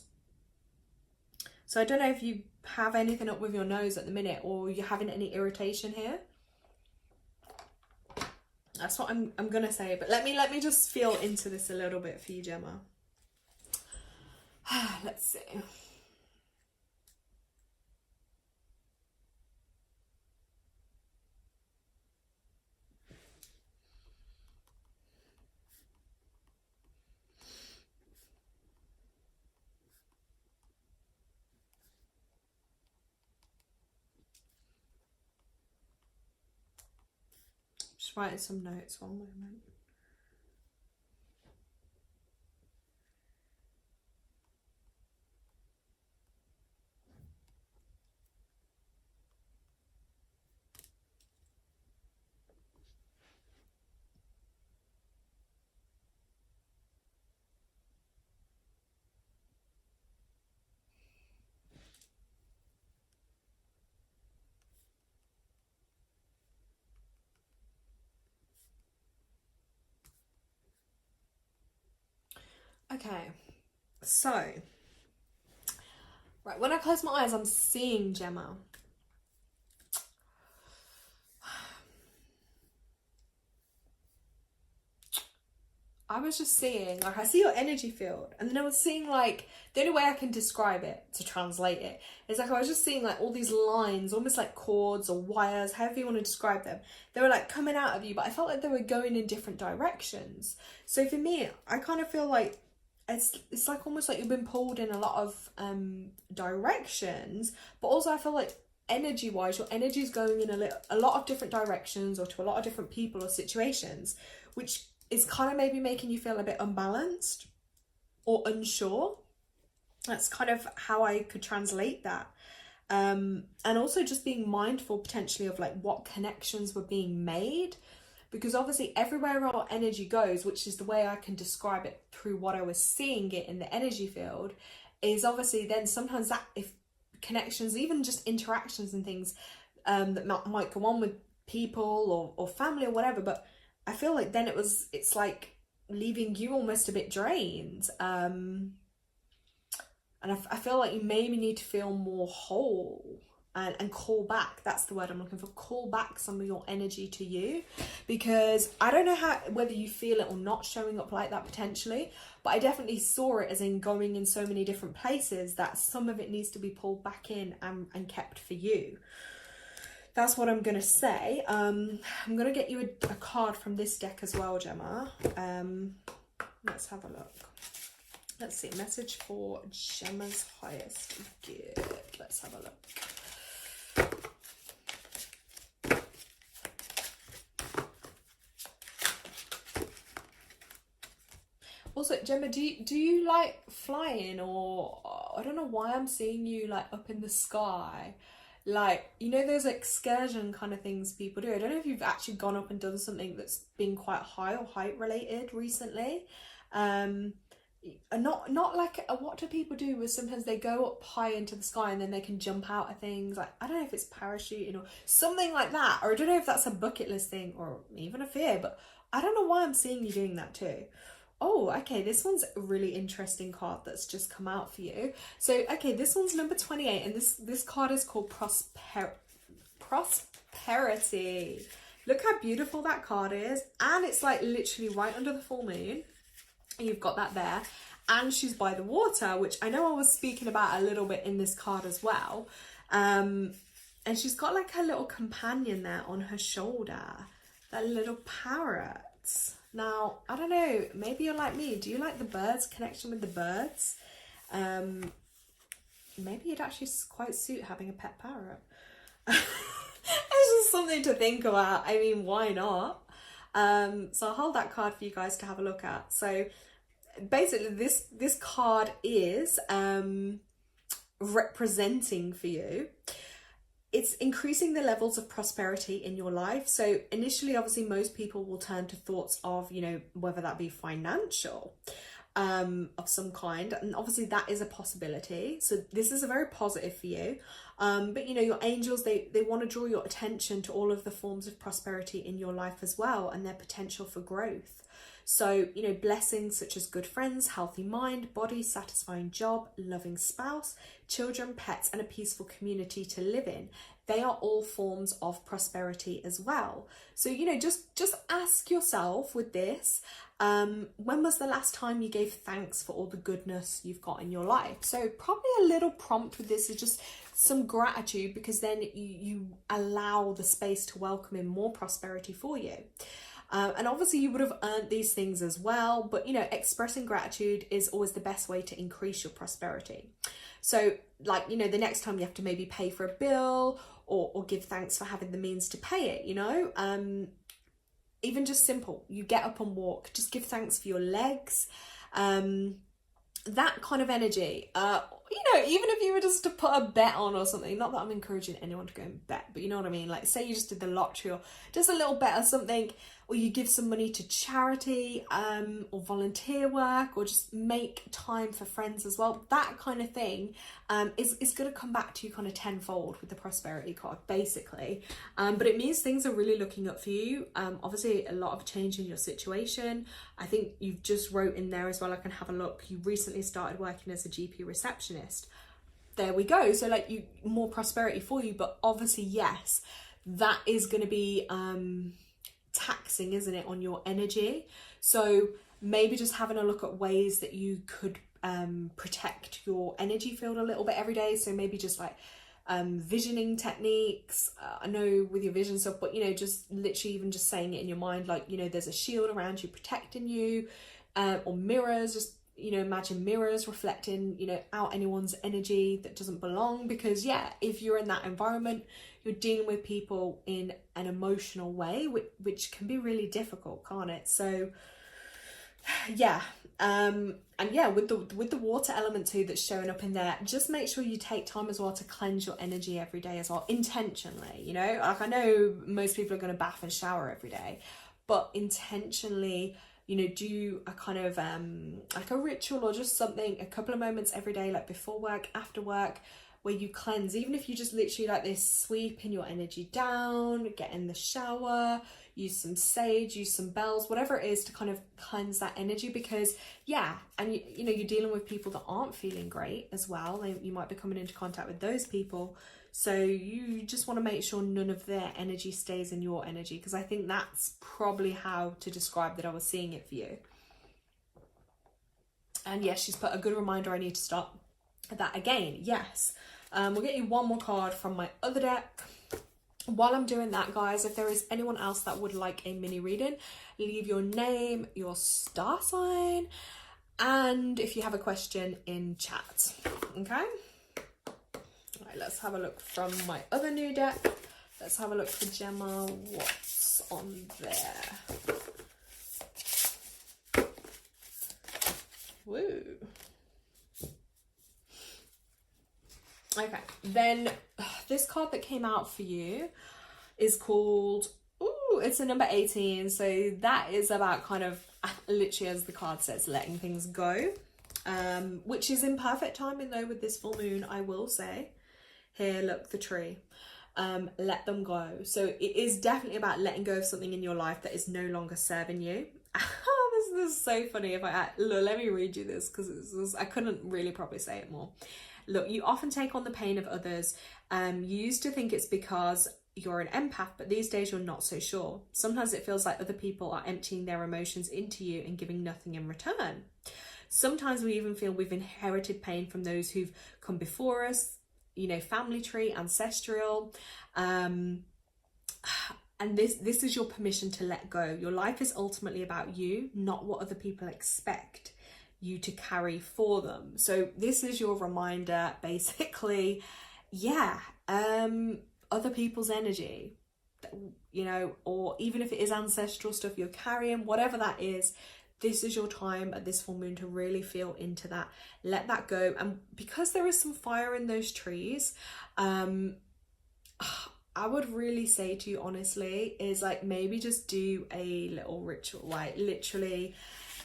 So I don't know if you have anything up with your nose at the minute, or you're having any irritation here. That's what I'm gonna say, but let me just feel into this a little bit for you, Gemma. Let's see. Just writing some notes, one moment. Okay, so, right, when I close my eyes, I'm seeing Gemma. I was just seeing, like, I see your energy field, and then I was seeing, like, the only way I can describe it, to translate it, is like I was just seeing, like, all these lines, almost like cords or wires, however you want to describe them. They were, like, coming out of you, but I felt like they were going in different directions. So for me, I kind of feel like it's like almost like you've been pulled in a lot of directions, but also I feel like energy wise your energy is going in a lot of different directions, or to a lot of different people or situations, which is kind of maybe making you feel a bit unbalanced or unsure. That's kind of how I could translate that. And also just being mindful potentially of like what connections were being made, because obviously everywhere our energy goes, which is the way I can describe it through what I was seeing it in the energy field, is obviously then sometimes that if connections, even just interactions and things that might go on with people or family or whatever, but I feel like then it's like leaving you almost a bit drained. And I feel like you maybe need to feel more whole and call back. That's the word I'm looking for. Call back some of your energy to you, because I don't know whether you feel it or not showing up like that potentially, but I definitely saw it as in going in so many different places that some of it needs to be pulled back in and kept for you. That's what I'm going to say. I'm going to get you a card from this deck as well, Gemma. Let's have a look. Let's see. Message for Gemma's highest good. Let's have a look. Also, Gemma, do you like flying, or I don't know why I'm seeing you like up in the sky? Like, you know those excursion kind of things people do. I don't know if you've actually gone up and done something that's been quite high or height related recently. Not like what do people do where sometimes they go up high into the sky and then they can jump out of things. Like, I don't know if it's parachuting or something like that, or I don't know if that's a bucket list thing or even a fear, but I don't know why I'm seeing you doing that too. Oh, okay, this one's a really interesting card that's just come out for you. So, okay, this one's number 28, and this card is called Prosperity. Look how beautiful that card is, and it's like literally right under the full moon. You've got that there, and she's by the water, which I know I was speaking about a little bit in this card as well. And she's got like her little companion there on her shoulder, that little parrot. Now, I don't know, maybe you're like me. Do you like the birds, connection with the birds? Maybe it'd actually quite suit having a pet parrot. It's just something to think about. I mean, why not? So I'll hold that card for you guys to have a look at. So basically this card is representing for you, it's increasing the levels of prosperity in your life. So initially, obviously, most people will turn to thoughts of, you know, whether that be financial, of some kind, and obviously that is a possibility. So this is a very positive for you. But you know, your angels, they want to draw your attention to all of the forms of prosperity in your life as well, and their potential for growth. So, you know, blessings such as good friends, healthy mind, body, satisfying job, loving spouse, children, pets, and a peaceful community to live in. They are all forms of prosperity as well. So, you know, just ask yourself with this, when was the last time you gave thanks for all the goodness you've got in your life? So probably a little prompt with this is just some gratitude, because then you allow the space to welcome in more prosperity for you. And obviously you would have earned these things as well, but you know, expressing gratitude is always the best way to increase your prosperity. So like, you know, the next time you have to maybe pay for a bill or give thanks for having the means to pay it, you know, even just simple, you get up and walk, just give thanks for your legs, that kind of energy. You know, even if you were just to put a bet on or something, not that I'm encouraging anyone to go and bet, but you know what I mean, like say you just did the lottery or just a little bet or something, or you give some money to charity, or volunteer work, or just make time for friends as well, that kind of thing, is going to come back to you kind of tenfold with the prosperity card, basically. But it means things are really looking up for you. Obviously a lot of change in your situation. I think you've just wrote in there as well, I can have a look, you recently started working as a GP receptionist. There we go. So like, you more prosperity for you, but obviously yes, that is going to be taxing, isn't it, on your energy? So maybe just having a look at ways that you could protect your energy field a little bit every day. So maybe just like visioning techniques. I know with your vision stuff, but you know, just literally even just saying it in your mind, like, you know, there's a shield around you protecting you, or mirrors, just, you know, imagine mirrors reflecting, you know, out anyone's energy that doesn't belong. Because yeah, if you're in that environment, you're dealing with people in an emotional way, which can be really difficult, can't it? So yeah, and yeah, with the water element too that's showing up in there, just make sure you take time as well to cleanse your energy every day as well, intentionally. You know, like I know most people are going to bath and shower every day, but intentionally, you know, do a kind of like a ritual or just something, a couple of moments every day, like before work, after work, where you cleanse. Even if you just literally like this, sweeping your energy down, get in the shower, use some sage, use some bells, whatever it is to kind of cleanse that energy. Because yeah, and you know, you're dealing with people that aren't feeling great as well. You might be coming into contact with those people. So you just want to make sure none of their energy stays in your energy, because I think that's probably how to describe that I was seeing it for you. And yes, she's put a good reminder, I need to stop that again. Yes. We'll get you one more card from my other deck. While I'm doing that, guys, if there is anyone else that would like a mini reading, leave your name, your star sign, and if you have a question in chat. Okay? Right, let's have a look from my other new deck. Let's have a look for Gemma. What's on there? Woo. Okay, then this card that came out for you is called, it's a number 18. So that is about kind of, literally as the card says, letting things go, which is in perfect timing though with this full moon, I will say. Here, look, the tree. Let them go. So it is definitely about letting go of something in your life that is no longer serving you. This is so funny. Look, let me read you this, because I couldn't really probably say it more. Look, you often take on the pain of others. You used to think it's because you're an empath, but these days you're not so sure. Sometimes it feels like other people are emptying their emotions into you and giving nothing in return. Sometimes we even feel we've inherited pain from those who've come before us, you know, family tree, ancestral. And this is your permission to let go. Your life is ultimately about you, not what other people expect you to carry for them. So this is your reminder, basically. Yeah, other people's energy, you know, or even if it is ancestral stuff you're carrying, whatever that is, this is your time at this full moon to really feel into that, let that go. And because there is some fire in those trees, I would really say to you honestly is like, maybe just do a little ritual, like literally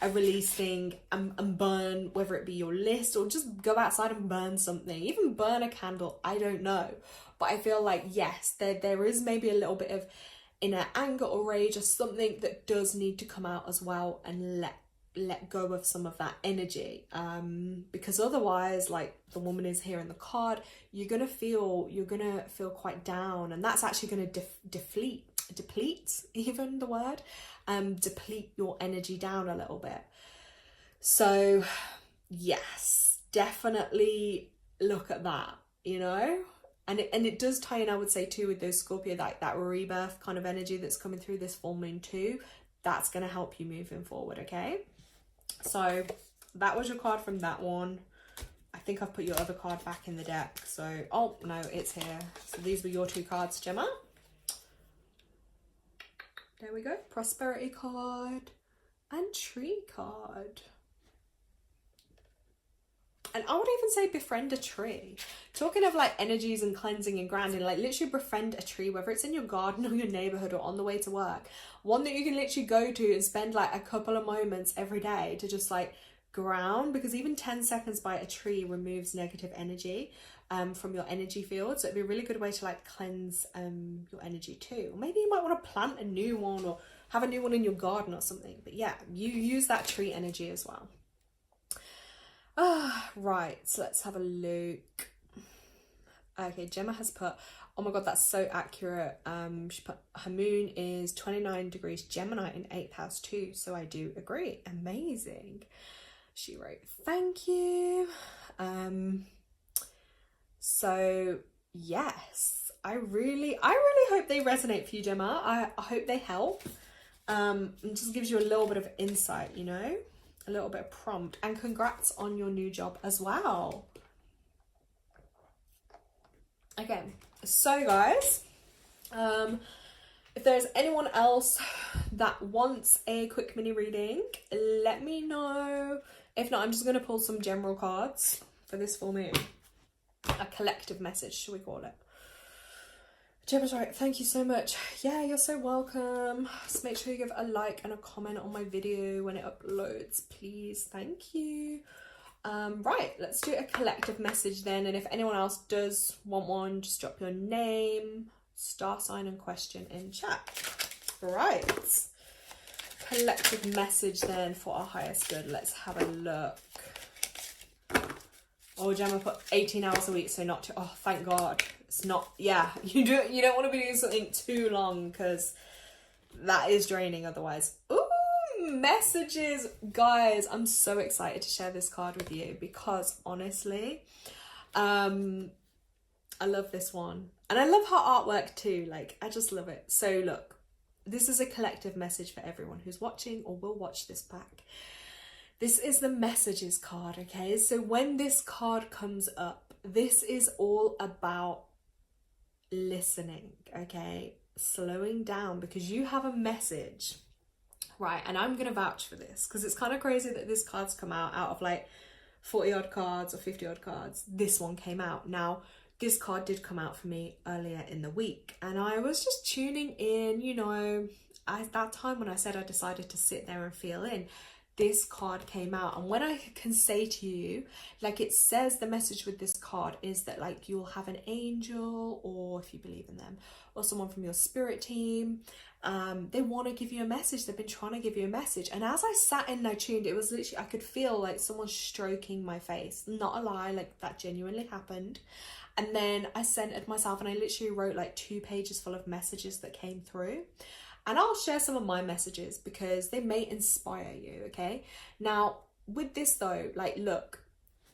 a release thing, and burn, whether it be your list or just go outside and burn something, even burn a candle, I don't know. But I feel like, yes, there is maybe a little bit of inner anger or rage or something that does need to come out as well, and let go of some of that energy, because otherwise, like the woman is here in the card, you're gonna feel quite down, and that's actually gonna deplete even the word, deplete your energy down a little bit. So yes, definitely look at that, you know. And it does tie in, I would say, too, with those Scorpio, that rebirth kind of energy that's coming through this full moon too. That's going to help you moving forward, okay? So that was your card from that one. I think I've put your other card back in the deck. So, oh, no, it's here. So these were your two cards, Gemma. There we go. Prosperity card and tree card. And I would even say befriend a tree. Talking of like energies and cleansing and grounding, like literally befriend a tree, whether it's in your garden or your neighborhood or on the way to work. One that you can literally go to and spend like a couple of moments every day to just like ground, because even 10 seconds by a tree removes negative energy from your energy field. So it'd be a really good way to like cleanse your energy too. Or maybe you might want to plant a new one or have a new one in your garden or something. But yeah, you use that tree energy as well. Right, so let's have a look. Okay, Gemma has put, oh my god, that's so accurate. She put her moon is 29 degrees Gemini in 8th house too, so I do agree. Amazing. She wrote, thank you. So yes, I really hope they resonate for you, Gemma. I hope they help. And just gives you a little bit of insight, you know, a little bit of prompt. And congrats on your new job as well. Okay, so guys, if there's anyone else that wants a quick mini reading, let me know. If not, I'm just going to pull some general cards for this full moon. A collective message, shall we call it? Gemma's right, thank you so much. Yeah, you're so welcome. Just make sure you give a like and a comment on my video when it uploads, please. Thank you. Right, let's do a collective message then. And if anyone else does want one, just drop your name, star sign and question in chat. Right. Collective message then for our highest good. Let's have a look. Oh, Gemma put 18 hours a week, so not too, oh, thank God. It's not, yeah, you don't want to be doing something too long because that is draining otherwise. Ooh, messages. Guys, I'm so excited to share this card with you because honestly, I love this one. And I love her artwork too. Like, I just love it. So look, this is a collective message for everyone who's watching or will watch this back. This is the messages card, okay? So when this card comes up, this is all about listening, okay? Slowing down because you have a message, right? And I'm going to vouch for this because it's kind of crazy that this card's come out of like 40 odd cards or 50 odd cards. This one came out. Now, this card did come out for me earlier in the week and I was just tuning in, you know, at that time when I said I decided to sit there and feel in, this card came out. And when I can say to you, like it says, the message with this card is that like you'll have an angel, or if you believe in them, or someone from your spirit team, they want to give you a message. They've been trying to give you a message. And as I sat in and I tuned, it was literally, I could feel like someone stroking my face. Not a lie, like that genuinely happened. And then I centered myself and I literally wrote like 2 pages full of messages that came through. And I'll share some of my messages because they may inspire you, okay? Now, with this though, like, look,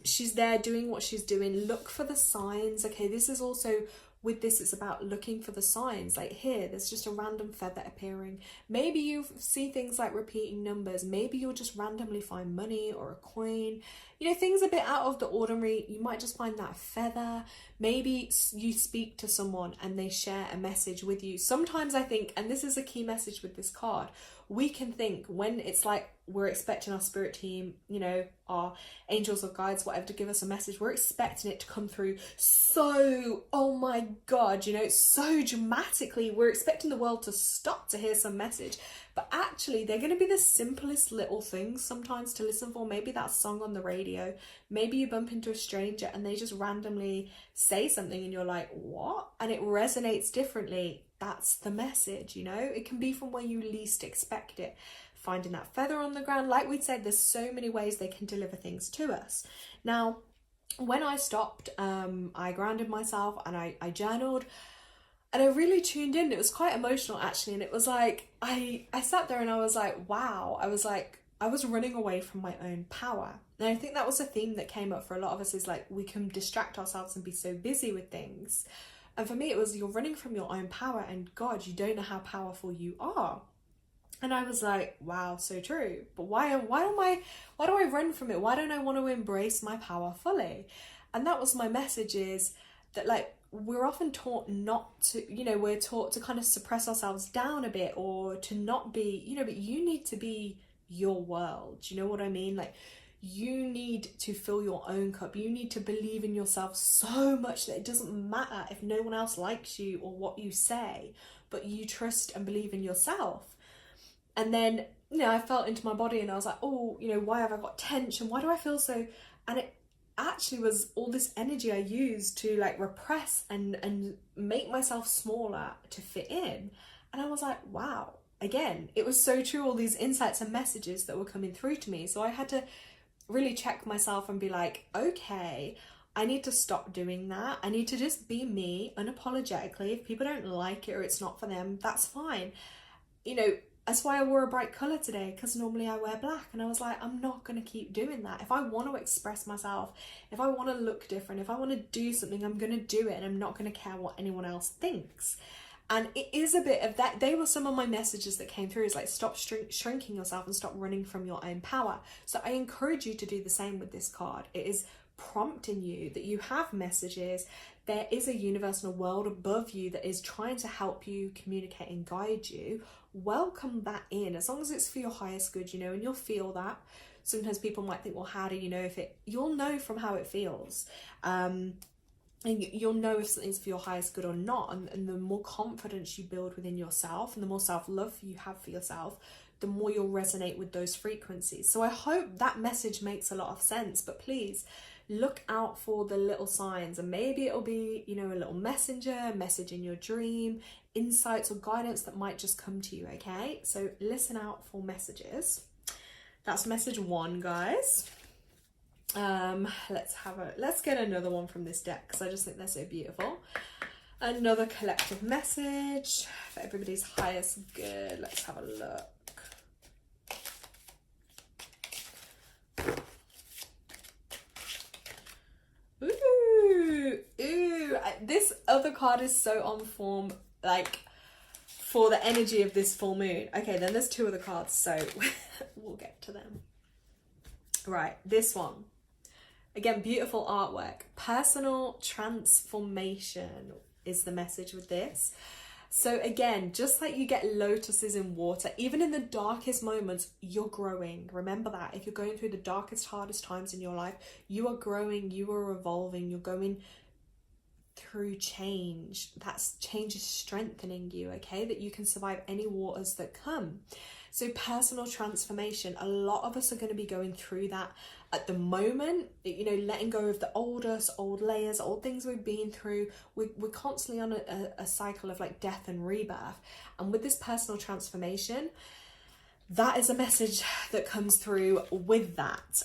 she's there doing what she's doing. Look for the signs, okay? This is also, with this, it's about looking for the signs. Like here, there's just a random feather appearing. Maybe you see things like repeating numbers. Maybe you'll just randomly find money or a coin. You know, things a bit out of the ordinary. You might just find that feather. Maybe you speak to someone and they share a message with you. Sometimes I think, and this is a key message with this card, we can think when it's like we're expecting our spirit team, you know, our angels or guides, whatever, to give us a message, we're expecting it to come through so, oh my God, you know, so dramatically. We're expecting the world to stop to hear some message. But actually, they're going to be the simplest little things sometimes to listen for. Maybe that song on the radio. Maybe you bump into a stranger and they just randomly say something and you're like, what? And it resonates differently. That's the message, you know? It can be from where you least expect it. Finding that feather on the ground. Like we said, there's so many ways they can deliver things to us. Now, when I stopped, I grounded myself and I journaled. And I really tuned in. It was quite emotional, actually. And it was like, I sat there and I was like, wow. I was like, I was running away from my own power. And I think that was a theme that came up for a lot of us, is like, we can distract ourselves and be so busy with things. And for me, it was, you're running from your own power, and God, you don't know how powerful you are. And I was like, wow, so true. But why do I run from it? Why don't I want to embrace my power fully? And that was my message, is that, like, we're often taught not to, you know, we're taught to kind of suppress ourselves down a bit, or to not be, you know, but you need to be your world. Do you know what I mean? Like, you need to fill your own cup. You need to believe in yourself so much that it doesn't matter if no one else likes you or what you say, but you trust and believe in yourself. And then, you know, I felt into my body and I was like, oh, you know, why have I got tension? Why do I feel so? And it actually was all this energy I used to like repress and make myself smaller to fit in. And I was like, wow, again, it was so true, all these insights and messages that were coming through to me. So I had to really check myself and be like, okay, I need to stop doing that. I need to just be me unapologetically. If people don't like it or it's not for them, that's fine. You know, that's why I wore a bright colour today, because normally I wear black. And I was like, I'm not going to keep doing that. If I want to express myself, if I want to look different, if I want to do something, I'm going to do it. And I'm not going to care what anyone else thinks. And it is a bit of that. They were some of my messages that came through, is like, stop shrinking yourself and stop running from your own power. So I encourage you to do the same with this card. It is prompting you that you have messages. There is a universal world above you that is trying to help you, communicate and guide you. Welcome that in, as long as it's for your highest good, you know, and you'll feel that. Sometimes people might think, well, how do you know if it, you'll know from how it feels. And you'll know if something's for your highest good or not. And the more confidence you build within yourself and the more self-love you have for yourself, the more you'll resonate with those frequencies. So I hope that message makes a lot of sense, but please look out for the little signs, and maybe it'll be, you know, a little message in your dream, insights or guidance that might just come to you. Okay, so listen out for messages. That's message one, guys. Let's get another one from this deck, because I just think they're so beautiful. Another collective message for everybody's highest good. Let's have a look. Ooh, this other card is so on form, like, for the energy of this full moon. Okay, then there's two other cards, so we'll get to them. Right, this one. Again, beautiful artwork. Personal transformation is the message with this. So again, just like you get lotuses in water, even in the darkest moments, you're growing. Remember that. If you're going through the darkest, hardest times in your life, you are growing, you are evolving, you're going through change. That's change is strengthening you, okay? That you can survive any waters that come. So personal transformation, a lot of us are going to be going through that at the moment, you know, letting go of the old layers, old things we've been through. We're constantly on a cycle of like death and rebirth. And with this personal transformation, that is a message that comes through with that.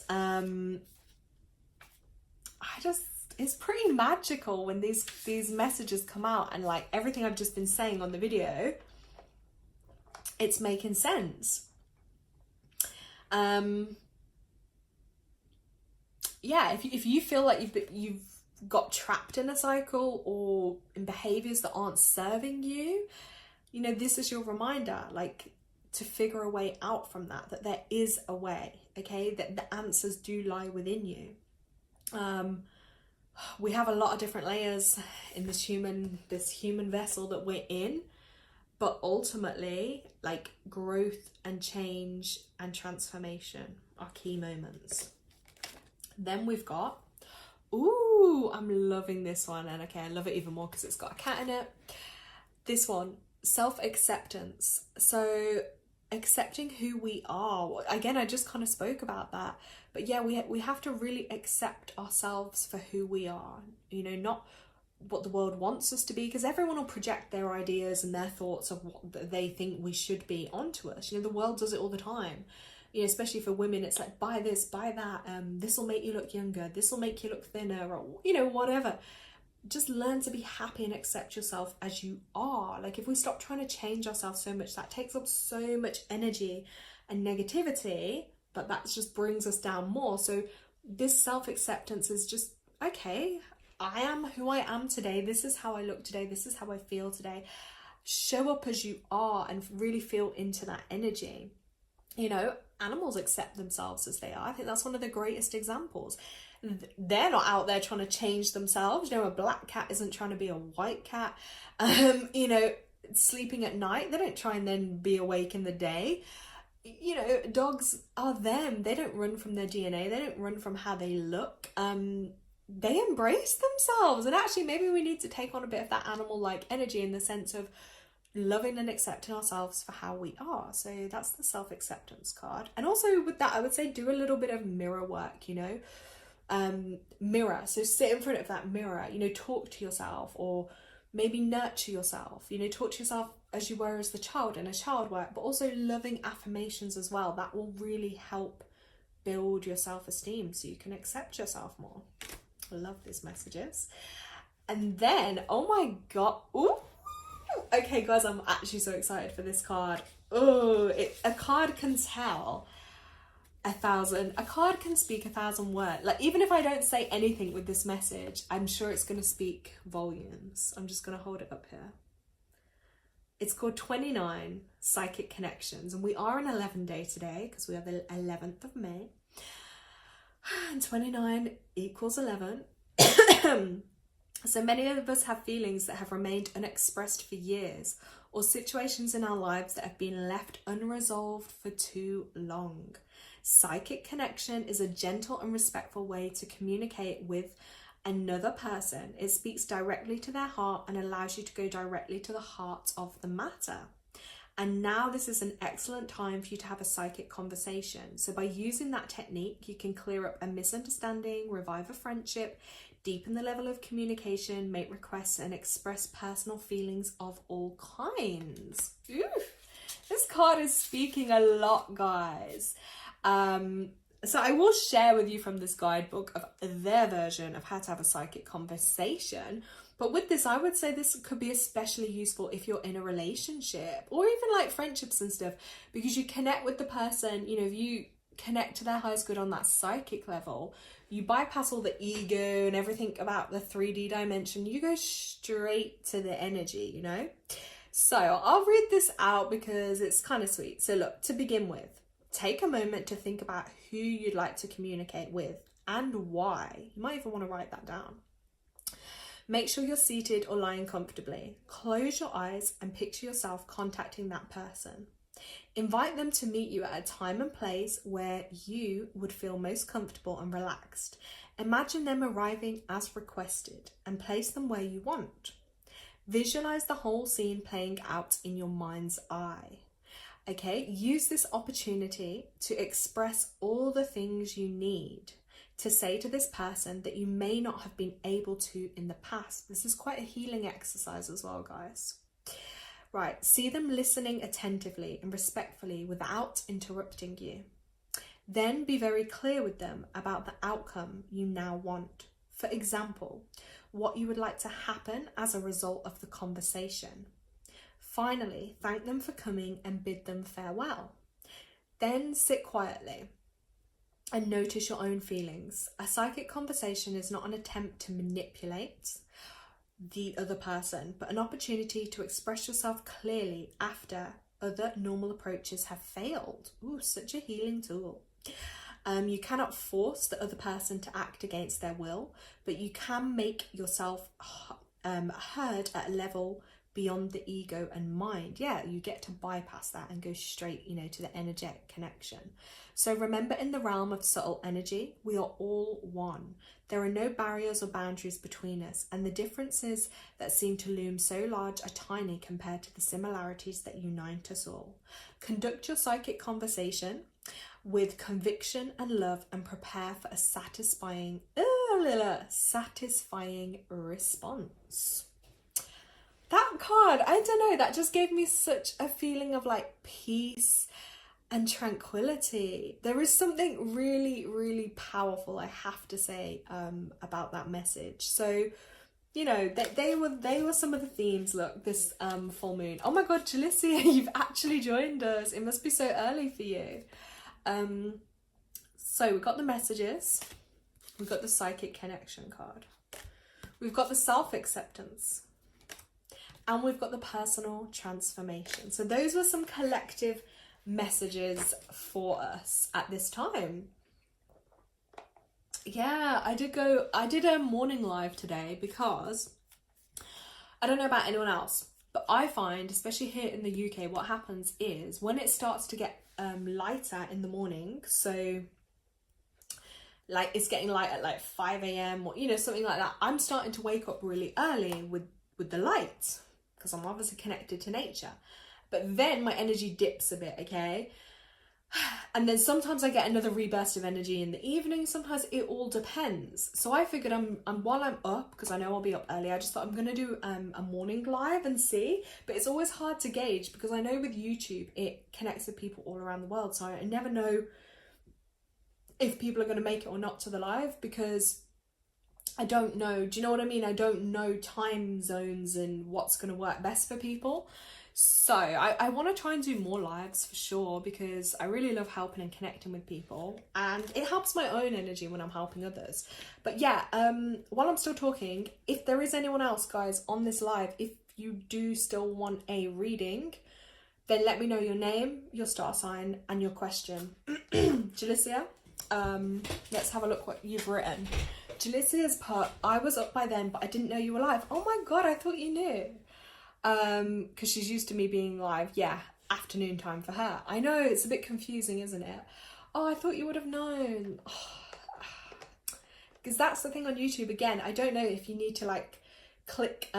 It's pretty magical when these messages come out, and like everything I've just been saying on the video, it's making sense. Yeah, if you feel like you've got trapped in a cycle or in behaviors that aren't serving you, you know, this is your reminder, like, to figure a way out from that there is a way, okay? That the answers do lie within you. We have a lot of different layers in this human vessel that we're in. but ultimately, like, growth and change and transformation are key moments. Then we've got, ooh, I'm loving this one. And okay, I love it even more because it's got a cat in it. This one, self-acceptance. So accepting who we are. Again, I just kind of spoke about that. But yeah, we have to really accept ourselves for who we are. You know, not what the world wants us to be, because everyone will project their ideas and their thoughts of what they think we should be onto us. You know, the world does it all the time. You know, especially for women, it's like, buy this, buy that, this will make you look younger, this will make you look thinner, or, you know, whatever. Just learn to be happy and accept yourself as you are. Like, if we stop trying to change ourselves so much, that takes up so much energy and negativity, but that just brings us down more. So this self-acceptance is just, okay, I am who I am today. This is how I look today. This is how I feel today. Show up as you are and really feel into that energy. You know, animals accept themselves as they are. I think that's one of the greatest examples. They're not out there trying to change themselves. You know, a black cat isn't trying to be a white cat. You know, sleeping at night, they don't try and then be awake in the day. You know, dogs are them. They don't run from their DNA. They don't run from how they look. They embrace themselves. And actually, maybe we need to take on a bit of that animal-like energy in the sense of loving and accepting ourselves for how we are. So that's the self-acceptance card. And also with that, I would say do a little bit of mirror work, you know. Mirror. So sit in front of that mirror, you know, talk to yourself, or maybe nurture yourself, you know, talk to yourself as you were as the child in a child work, but also loving affirmations as well. That will really help build your self-esteem so you can accept yourself more. I love these messages. And then, oh my God, ooh, okay guys, I'm actually so excited for this card. Oh, a card can tell a card can speak 1,000 words. Like, even if I don't say anything with this message, I'm sure it's going to speak volumes. I'm just going to hold it up here. It's called 29 Psychic Connections, and we are an 11 day today because we are the 11th of May. And 29 equals 11. So many of us have feelings that have remained unexpressed for years, or situations in our lives that have been left unresolved for too long. Psychic connection is a gentle and respectful way to communicate with another person. It speaks directly to their heart and allows you to go directly to the heart of the matter. And now this is an excellent time for you to have a psychic conversation. So by using that technique, you can clear up a misunderstanding, revive a friendship, deepen the level of communication, make requests, and express personal feelings of all kinds. Oof. This card is speaking a lot, guys. So I will share with you from this guidebook of their version of how to have a psychic conversation. But with this, I would say this could be especially useful if you're in a relationship or even like friendships and stuff, because you connect with the person, you know, if you connect to their highest good on that psychic level, you bypass all the ego and everything about the 3D dimension. You go straight to the energy, you know? So I'll read this out because it's kind of sweet. So look, to begin with, take a moment to think about who you'd like to communicate with and why. You might even want to write that down. Make sure you're seated or lying comfortably. Close your eyes and picture yourself contacting that person. Invite them to meet you at a time and place where you would feel most comfortable and relaxed. Imagine them arriving as requested and place them where you want. Visualize the whole scene playing out in your mind's eye. Okay, use this opportunity to express all the things you need to say to this person that you may not have been able to in the past. This is quite a healing exercise as well, guys. Right, see them listening attentively and respectfully without interrupting you. Then be very clear with them about the outcome you now want. For example, what you would like to happen as a result of the conversation. Finally, thank them for coming and bid them farewell. Then sit quietly and notice your own feelings. A psychic conversation is not an attempt to manipulate the other person, but an opportunity to express yourself clearly after other normal approaches have failed. Ooh, such a healing tool. You cannot force the other person to act against their will, but you can make yourself heard at a level beyond the ego and mind. Yeah, you get to bypass that and go straight, you know, to the energetic connection. So remember, in the realm of subtle energy, we are all one. There are no barriers or boundaries between us, and the differences that seem to loom so large are tiny compared to the similarities that unite us all. Conduct your psychic conversation with conviction and love, and prepare for a satisfying response. That card, I don't know, that just gave me such a feeling of like peace and tranquility. There is something really, really powerful, I have to say, about that message. So, you know, they were some of the themes. Look, this full moon. Oh my god, Jalicia, you've actually joined us. It must be so early for you. So we've got the messages, we've got the psychic connection card, we've got the self-acceptance, and we've got the personal transformation. So those were some collective messages for us at this time. Yeah, I did a morning live today because I don't know about anyone else, but I find, especially here in the UK, what happens is when it starts to get lighter in the morning, so like it's getting light at like 5 a.m. or, you know, something like that, I'm starting to wake up really early with the light, because I'm obviously connected to nature. But then my energy dips a bit, okay? And then sometimes I get another reburst of energy in the evening. Sometimes it all depends. So I figured while I'm up, because I know I'll be up early, I just thought I'm going to do a morning live and see. But it's always hard to gauge, because I know with YouTube, it connects with people all around the world. So I never know if people are going to make it or not to the live, because I don't know. Do you know what I mean? I don't know time zones and what's going to work best for people. So I want to try and do more lives for sure, because I really love helping and connecting with people, and it helps my own energy when I'm helping others. But yeah, while I'm still talking, if there is anyone else, guys, on this live, if you do still want a reading, then let me know your name, your star sign, and your question. Jalicia, let's have a look what you've written. Jalicia's put, I was up by then, but I didn't know you were live. Oh my god, I thought you knew. Because she's used to me being live. Yeah, afternoon time for her. I know, it's a bit confusing, isn't it? Oh, I thought you would have known. Because that's the thing on YouTube. Again, I don't know if you need to like click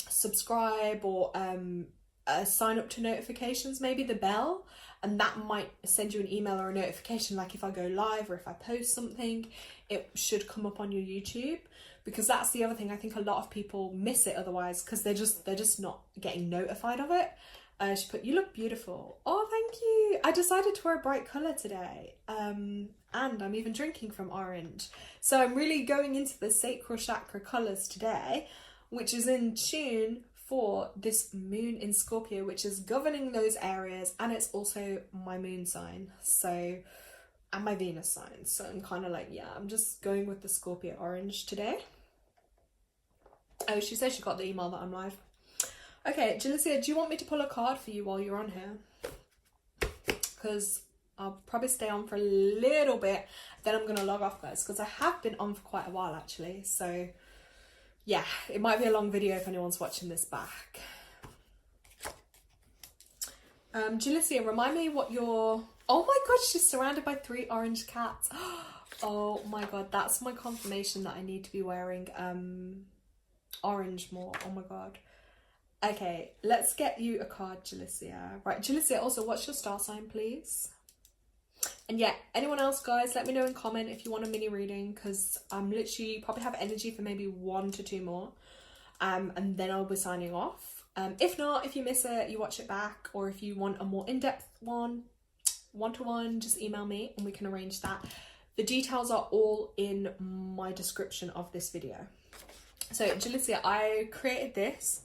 subscribe or sign up to notifications, maybe the bell, and that might send you an email or a notification, like if I go live or if I post something, it should come up on your YouTube. Because that's the other thing, I think a lot of people miss it otherwise, because they're just not getting notified of it. She put, you look beautiful. Oh, thank you. I decided to wear a bright colour today. And I'm even drinking from orange. So I'm really going into the sacral chakra colours today, which is in tune for this moon in Scorpio, which is governing those areas. And it's also my moon sign. So, and my Venus sign. So I'm kind of like, yeah, I'm just going with the Scorpio orange today. Oh, she said she got the email that I'm live. Okay, Jalicia, do you want me to pull a card for you while you're on here? Because I'll probably stay on for a little bit, then I'm going to log off, guys, because I have been on for quite a while, actually. So, yeah, it might be a long video if anyone's watching this back. Jalicia, remind me what your... Oh my god, she's surrounded by 3 orange cats. Oh my god, that's my confirmation that I need to be wearing orange more. Oh my god. Okay, let's get you a card, Jalicia. Right, Jalicia, also, what's your star sign, please? And yeah, anyone else, guys, let me know in comment if you want a mini reading, because I'm literally probably have energy for maybe 1 to 2 more. And then I'll be signing off. If not, if you miss it, you watch it back, or if you want a more in-depth one-to-one, just email me and we can arrange that. The details are all in my description of this video. So Jalicia, I created this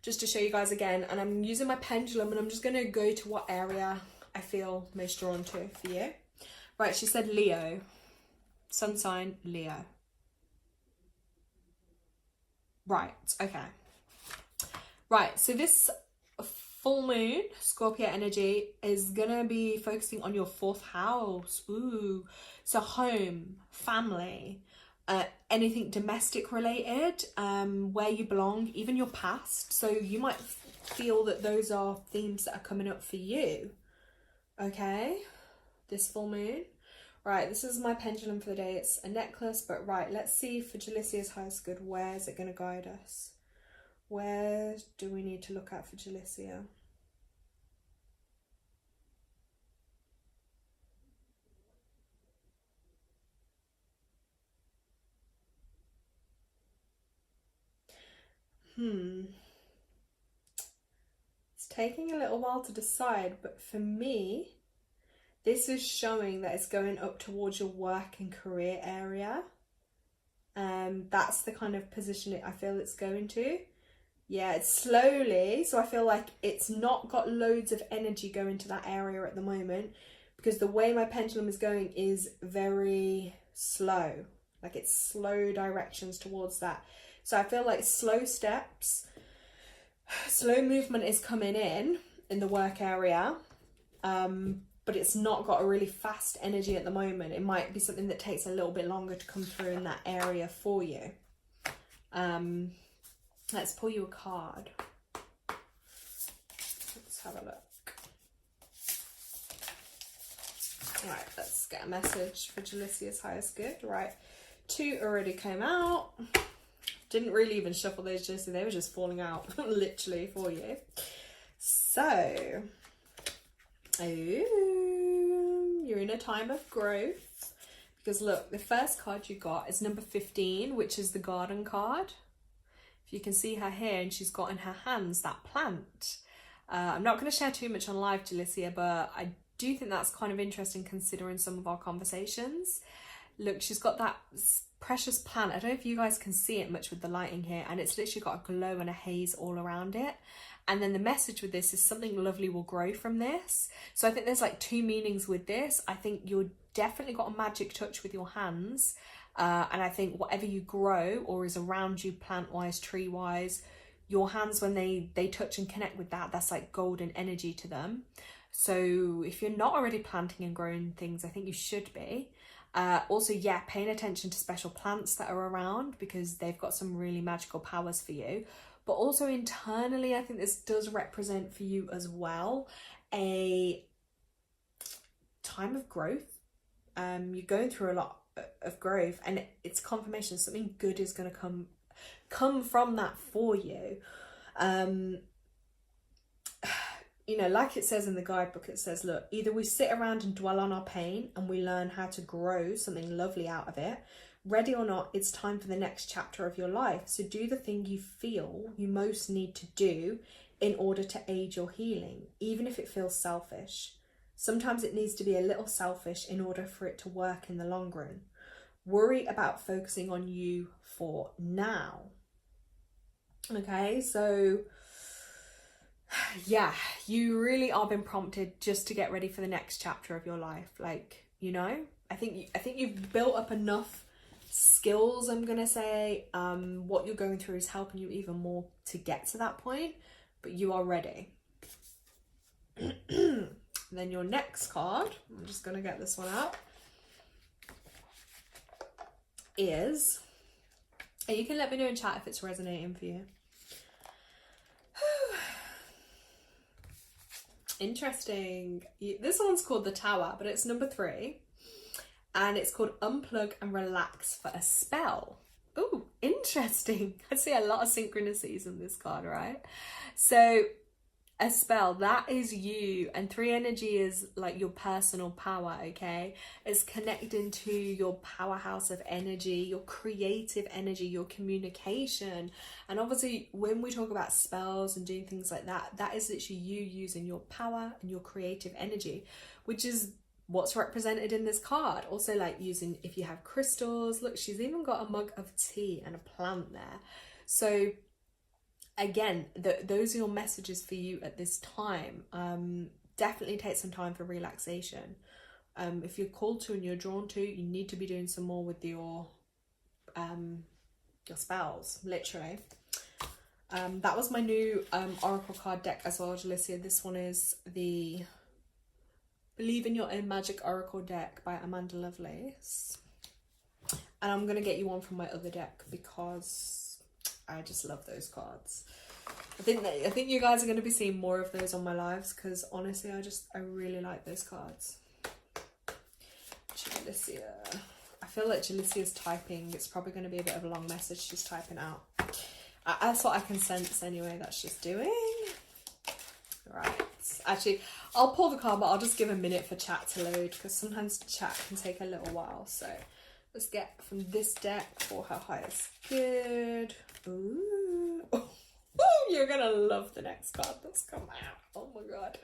just to show you guys again, and I'm using my pendulum, and I'm just going to go to what area I feel most drawn to for you. Right, she said Leo. Sun sign, Leo. Right, okay. Right, so this full moon, Scorpio energy, is going to be focusing on your 4th house. Ooh, so home, family, anything domestic related, where you belong, even your past. So you might feel that those are themes that are coming up for you. Okay, this full moon. Right, this is my pendulum for the day. It's a necklace, but right, let's see for Jalicia's highest good, where is it going to guide us? Where do we need to look at for Jalicia? It's taking a little while to decide, but for me, this is showing that it's going up towards your work and career area. That's the kind of position I feel it's going to. Yeah, it's slowly. So I feel like it's not got loads of energy going to that area at the moment, because the way my pendulum is going is very slow. Like it's slow directions towards that. So I feel like slow steps, slow movement is coming in the work area. But it's not got a really fast energy at the moment. It might be something that takes a little bit longer to come through in that area for you. Let's pull you a card. Let's have a look. Right, let's get a message for Jalicia's highest good. Right, 2 already came out. Didn't really even shuffle those, Jalicia. They were just falling out, literally, for you. So... you're in a time of growth, because look, the first card you got is number 15, which is the garden card. If you can see her here, and she's got in her hands that plant. I'm not going to share too much on live, Jalicia, but I do think that's kind of interesting considering some of our conversations. Look, she's got that precious plant. I don't know if you guys can see it much with the lighting here, and it's literally got a glow and a haze all around it. And then the message with this is something lovely will grow from this. So I think there's like 2 meanings with this. I think you're definitely got a magic touch with your hands. And I think whatever you grow or is around you, plant-wise, tree-wise, your hands, when they touch and connect with that, that's like golden energy to them. So if you're not already planting and growing things, I think you should be. Also, yeah, paying attention to special plants that are around, because they've got some really magical powers for you. But also internally, I think this does represent for you as well a time of growth. You're going through a lot of growth, and it's confirmation something good is going to come from that for you. You know, like it says in the guidebook, it says, look, either we sit around and dwell on our pain and we learn how to grow something lovely out of it. Ready or not, it's time for the next chapter of your life. So do the thing you feel you most need to do in order to aid your healing, even if it feels selfish. Sometimes it needs to be a little selfish in order for it to work in the long run. Worry about focusing on you for now. Okay, so yeah, you really are being prompted just to get ready for the next chapter of your life. Like, you know, I think you've built up enough skills, I'm gonna say. What you're going through is helping you even more to get to that point, but you are ready. Then your next card, I'm just gonna get this one out, is, and you can let me know in chat if it's resonating for you. Interesting. This one's called the Tower, but it's number 3. And it's called Unplug and Relax for a Spell. Ooh, interesting. I see a lot of synchronicities in this card, right? So a spell, that is you. And 3 energy is like your personal power, okay? It's connecting to your powerhouse of energy, your creative energy, your communication. And obviously when we talk about spells and doing things like that, that is literally you using your power and your creative energy, which is what's represented in this card. Also, like using, if you have crystals, look, she's even got a mug of tea and a plant there. So again, those are your messages for you at this time. Definitely take some time for relaxation. If you're called to and you're drawn to, you need to be doing some more with your spells, literally. That was my new oracle card deck as well, Jalicia. This one is the Believe in Your Own Magic Oracle deck by Amanda Lovelace. And I'm going to get you one from my other deck because I just love those cards. I think you guys are going to be seeing more of those on my lives because honestly, I really like those cards. Jalicia. I feel like Jalicia's typing. It's probably going to be a bit of a long message she's typing out. That's what I can sense anyway that she's doing. Right. Actually, I'll pull the card, but I'll just give a minute for chat to load because sometimes chat can take a little while. So let's get from this deck for her highest good. Ooh. Oh, you're going to love the next card that's come out. Oh my God.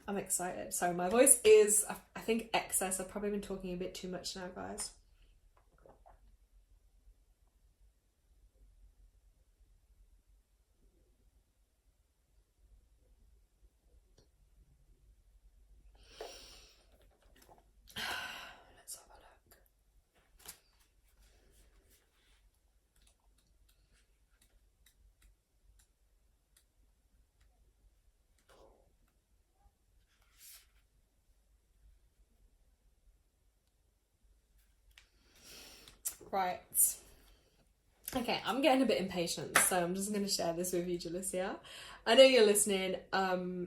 I'm excited. Sorry, my voice is, I think, excess. I've probably been talking a bit too much now, guys. Let's have a look. Right. Okay, I'm getting a bit impatient, so I'm just going to share this with you, Jalicia. I know you're listening. I'm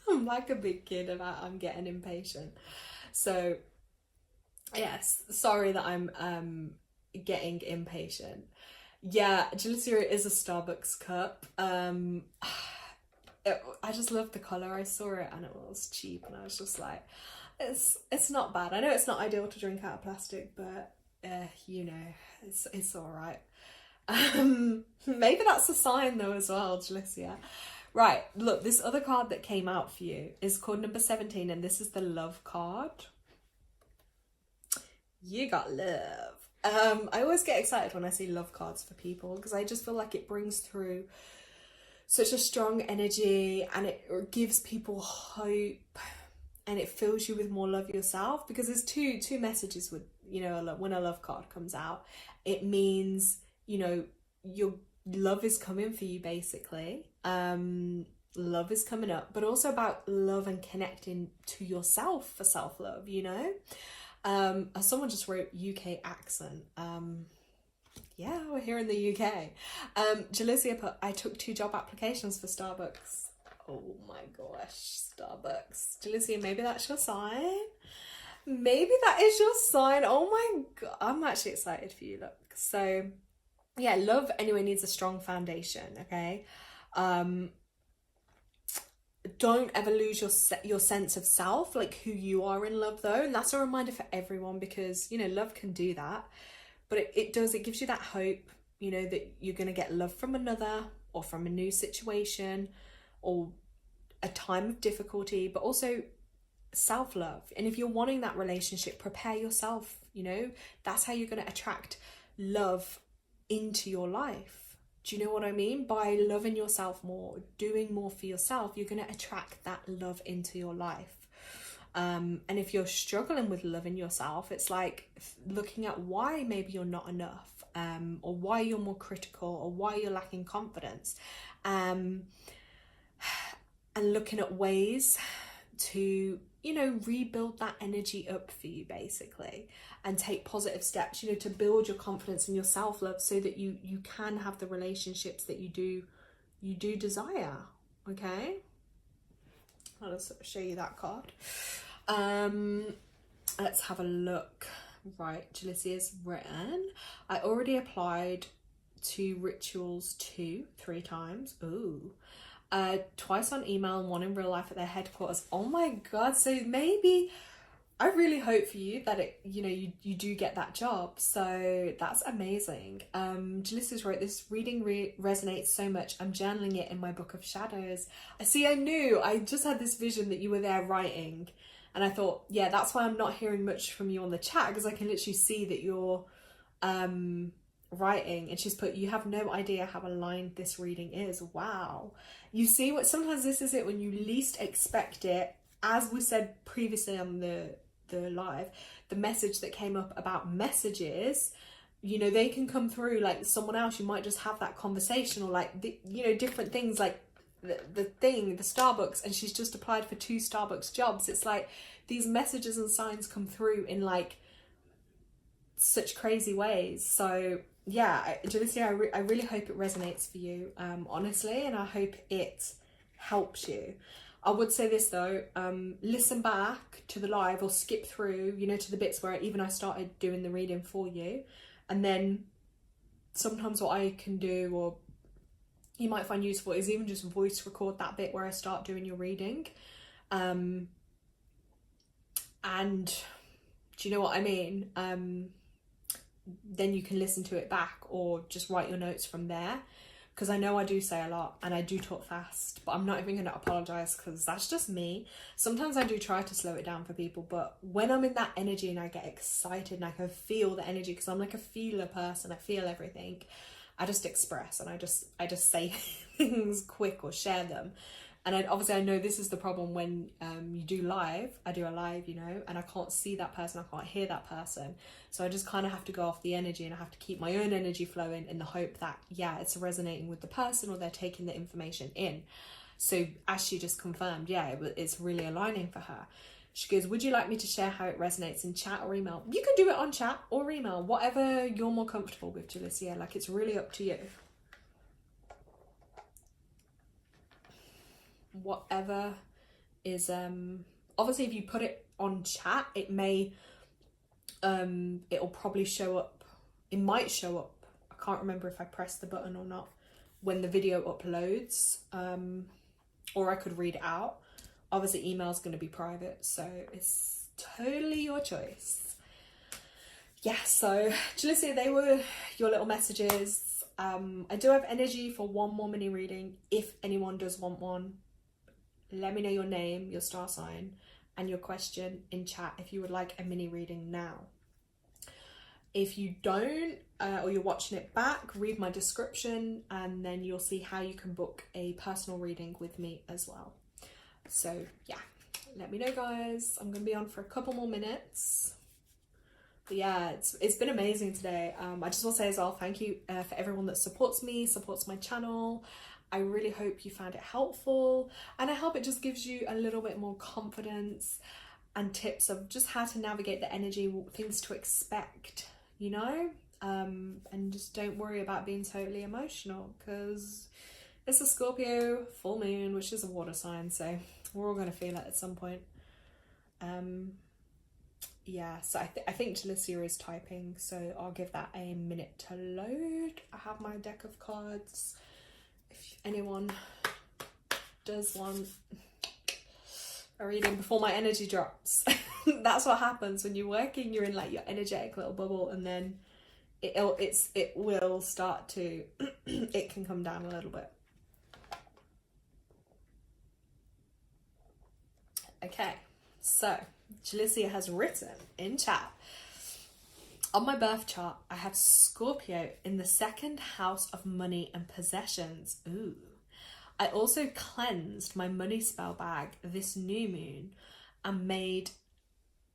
like a big kid about I'm getting impatient. So, yes, sorry that I'm getting impatient. Yeah, Jalicia is a Starbucks cup. I just love the colour. I saw it and it was cheap and I was just like, it's not bad. I know it's not ideal to drink out of plastic, but you know, it's all right. Maybe that's a sign though as well, Jalicia. Right, look, this other card that came out for you is called number 17 and this is the love card. You got love. I always get excited when I see love cards for people because I just feel like it brings through such a strong energy and it gives people hope and it fills you with more love yourself, because there's two messages with, you know, when a love card comes out. It means, you know, your love is coming for you basically. Love is coming up, but also about love and connecting to yourself for self-love, you know. Someone just wrote UK accent. Yeah, we're here in the UK. Jalicia put, I took 2 job applications for Starbucks. Oh my gosh, Starbucks. Jalicia, maybe that's your sign. Maybe that is your sign. Oh my God, I'm actually excited for you. Look, so yeah, love anyway needs a strong foundation. Okay, don't ever lose your sense of self, like who you are in love though, and that's a reminder for everyone because, you know, love can do that, but it gives you that hope, you know, that you're going to get love from another or from a new situation or a time of difficulty, but also self-love. And if you're wanting that relationship, prepare yourself, you know, that's how you're going to attract love into your life. Do you know what I mean? By loving yourself more, doing more for yourself, you're going to attract that love into your life. And if you're struggling with loving yourself, it's like looking at why maybe you're not enough, or why you're more critical, or why you're lacking confidence, and looking at ways to, you know, rebuild that energy up for you basically, and take positive steps, you know, to build your confidence and your self-love so that you can have the relationships that you do desire. Okay, I'll just show you that card. Let's have a look. Right, Jalicia's written, I already applied to Rituals 3 times. Ooh. Twice on email and 1 in real life at their headquarters. Oh my God, so maybe I really hope for you that it, you know, you do get that job. So that's amazing. Jalicia's wrote, this reading resonates so much. I'm journaling it in my book of shadows. I just had this vision that you were there writing, and I thought, yeah, that's why I'm not hearing much from you on the chat, because I can literally see that you're writing. And she's put, you have no idea how aligned this reading is. Wow. You see what, sometimes this is it when you least expect it. As we said previously on the live, the message that came up about messages, you know, they can come through like someone else. You might just have that conversation, or like you know, different things, like the Starbucks, and she's just applied for 2 Starbucks jobs. It's like these messages and signs come through in like such crazy ways. So yeah, Jalicia, I really hope it resonates for you, honestly, and I hope it helps you. I would say this though, listen back to the live or skip through, you know, to the bits where even I started doing the reading for you. And then sometimes what I can do, or you might find useful, is even just voice record that bit where I start doing your reading. And do you know what I mean? Then you can listen to it back or just write your notes from there. Because I know I do say a lot and I do talk fast, but I'm not even going to apologise because that's just me. Sometimes I do try to slow it down for people, but when I'm in that energy and I get excited and I can feel the energy, because I'm like a feeler person, I feel everything, I just express and I just say things quick or share them. And obviously I know this is the problem when you do live. I do a live, you know, and I can't see that person, I can't hear that person. So I just kind of have to go off the energy, and I have to keep my own energy flowing in the hope that, yeah, it's resonating with the person or they're taking the information in. So as she just confirmed, yeah, it's really aligning for her. She goes, would you like me to share how it resonates in chat or email? You can do it on chat or email, whatever you're more comfortable with, Jalicia. Like, it's really up to you. Whatever is obviously if you put it on chat, it may it'll probably show up, it might show up, I can't remember if I pressed the button or not, when the video uploads, or I could read it out. Obviously email is going to be private, so it's totally your choice. Yeah, so Jalicia, they were your little messages. I do have energy for one more mini reading if anyone does want one. Let me know your name, your star sign, and your question in chat if you would like a mini reading now. If you don't, or you're watching it back, read my description and then you'll see how you can book a personal reading with me as well. So yeah, let me know, guys. I'm going to be on for a couple more minutes. But yeah, it's been amazing today. I just want to say as well, thank you for everyone that supports me, supports my channel. I really hope you found it helpful, and I hope it just gives you a little bit more confidence and tips of just how to navigate the energy, things to expect, you know, and just don't worry about being totally emotional, because it's a Scorpio full moon, which is a water sign, so we're all going to feel it at some point. Yeah, so I think Jalicia is typing, so I'll give that a minute to load. I have my deck of cards. If anyone does want a reading before my energy drops. That's what happens when you're working, you're in like your energetic little bubble, and then it will start to it can come down a little bit. Okay, so Jalicia has written in chat, on my birth chart, I have Scorpio in the second house of money and possessions. Ooh. I also cleansed my money spell bag this new moon and made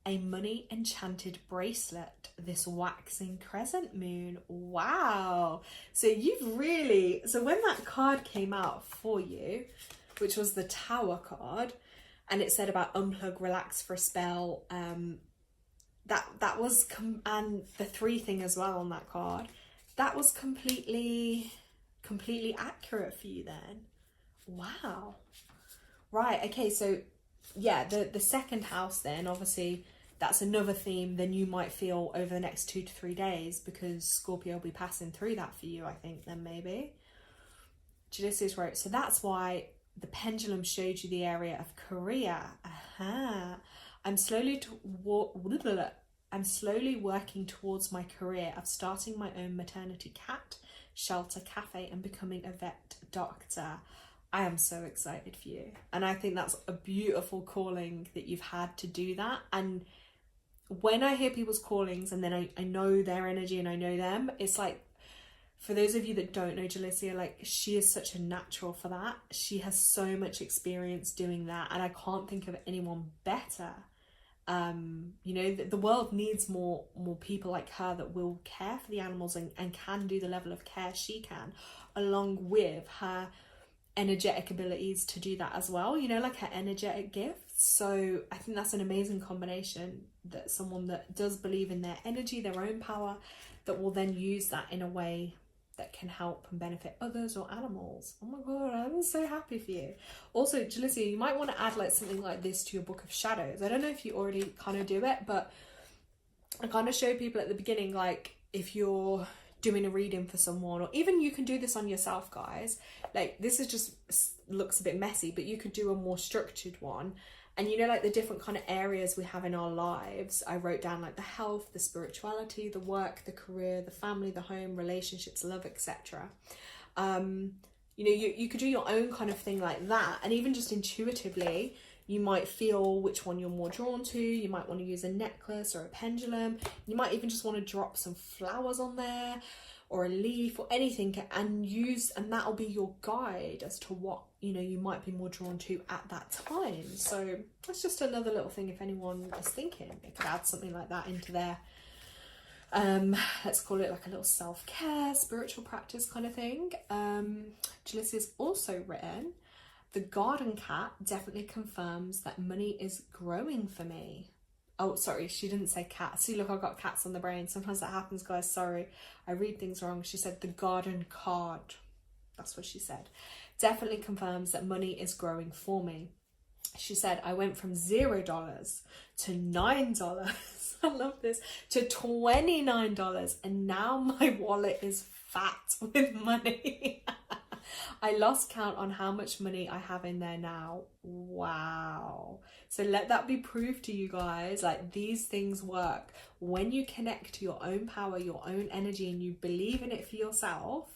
a money enchanted bracelet this waxing crescent moon. Wow. So when that card came out for you, which was the Tower card, and it said about unplug, relax for a spell, that was and the 3 thing as well on that card, that was completely accurate for you then. Wow. Right, okay, so yeah, the second house then, obviously that's another theme then you might feel over the next 2 to 3 days, because Scorpio will be passing through that for you, I think, then maybe. Judicious wrote, so that's why the pendulum showed you the area of career. Aha. I'm slowly working towards my career of starting my own maternity cat shelter cafe and becoming a vet doctor. I am so excited for you, and I think that's a beautiful calling that you've had to do that. And when I hear people's callings and then I know their energy and I know them, it's like, for those of you that don't know Jalicia, like, she is such a natural for that. She has so much experience doing that, and I can't think of anyone better. You know, the world needs more people like her that will care for the animals and can do the level of care she can, along with her energetic abilities to do that as well, you know, like her energetic gifts. So I think that's an amazing combination, that someone that does believe in their energy, their own power, that will then use that in a way that can help and benefit others or animals. Oh my god, I'm so happy for you. Also, Jalissa, you might want to add like something like this to your book of shadows. I don't know if you already kind of do it, but I kind of show people at the beginning, like if you're doing a reading for someone, or even you can do this on yourself, guys. Like this is just looks a bit messy, but you could do a more structured one. And you know, like the different kind of areas we have in our lives, I wrote down like the health, the spirituality, the work, the career, the family, the home, relationships, love, etc. You know, you could do your own kind of thing like that. And even just intuitively, you might feel which one you're more drawn to. You might want to use a necklace or a pendulum. You might even just want to drop some flowers on there, or a leaf or anything, and that'll be your guide as to what, you know, you might be more drawn to at that time. So that's just another little thing if anyone is thinking they could add something like that into their let's call it like a little self-care spiritual practice kind of thing. Jalissa's also written, the garden cat definitely confirms that money is growing for me. Oh, sorry, she didn't say cat. See, look, I've got cats on the brain. Sometimes that happens, guys. Sorry, I read things wrong. She said the garden card. That's what she said. Definitely confirms that money is growing for me. She said, I went from $0 to $9. I love this. To $29. And now my wallet is fat with money. I lost count on how much money I have in there now. Wow. So let that be proof to you guys. Like, these things work. When you connect to your own power, your own energy, and you believe in it for yourself,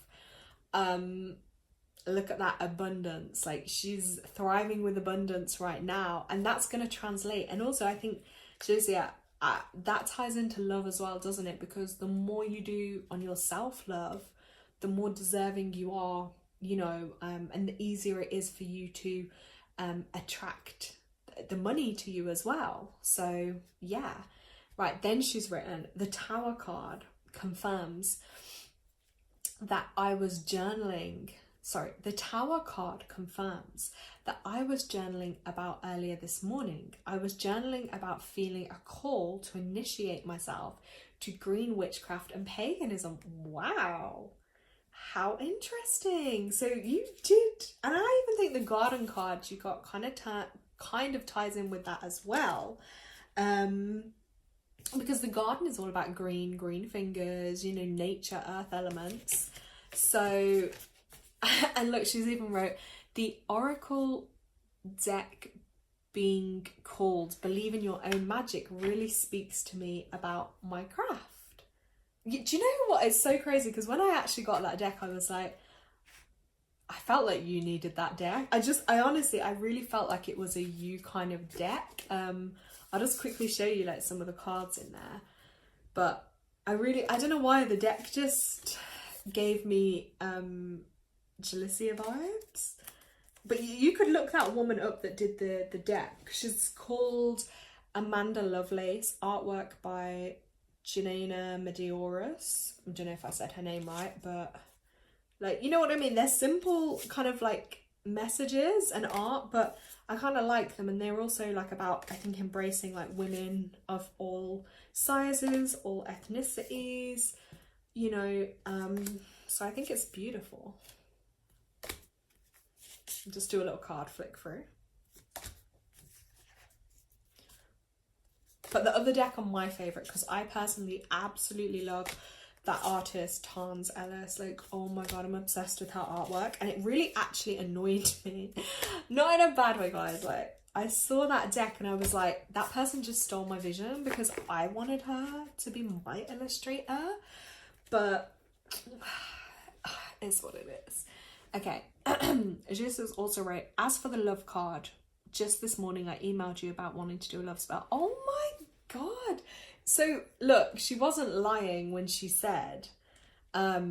look at that abundance. Like, she's thriving with abundance right now, and that's going to translate. And also, I think, Josia, that ties into love as well, doesn't it? Because the more you do on your self-love, the more deserving you are, you know, and the easier it is for you to attract the money to you as well. So yeah, right, then she's written, the Tower card confirms that I was journaling. Sorry, the Tower card confirms that I was journaling about earlier this morning. I was journaling about feeling a call to initiate myself to green witchcraft and paganism. Wow. How interesting. So you did, and I even think the garden card you got kind of ties in with that as well, because the garden is all about green fingers, you know, nature, earth elements. So, and look, she's even wrote, the oracle deck being called Believe in Your Own Magic really speaks to me about my craft. Do you know what? It's so crazy, because when I actually got that deck, I was like, I felt like you needed that deck. I honestly, I really felt like it was a you kind of deck. I'll just quickly show you like some of the cards in there. But I don't know why the deck just gave me Jalisia vibes. But you could look that woman up that did the deck. She's called Amanda Lovelace, artwork by Janina Medioris. I don't know if I said her name right, but like, you know what I mean? They're simple kind of like messages and art, but I kind of like them. And they're also like about, I think, embracing like women of all sizes, all ethnicities, you know. So I think it's beautiful. Just do a little card flick through. But the other deck are my favourite, because I personally absolutely love that artist, Tans Ellis. Like, oh my god, I'm obsessed with her artwork. And it really actually annoyed me. Not in a bad way, guys. Like, I saw that deck and I was like, that person just stole my vision, because I wanted her to be my illustrator. But it's what it is. Okay. Jus is also right. As for the love card, just this morning I emailed you about wanting to do a love spell. Oh my god. So look, she wasn't lying when she said that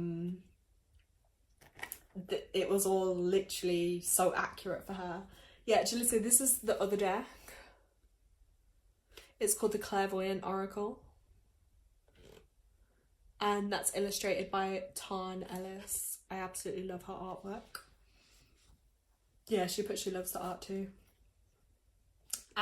it was all literally so accurate for her. Yeah, Jalissa, this is the other deck. It's called the Clairvoyant Oracle. And that's illustrated by Tarn Ellis. I absolutely love her artwork. Yeah, she loves the art too.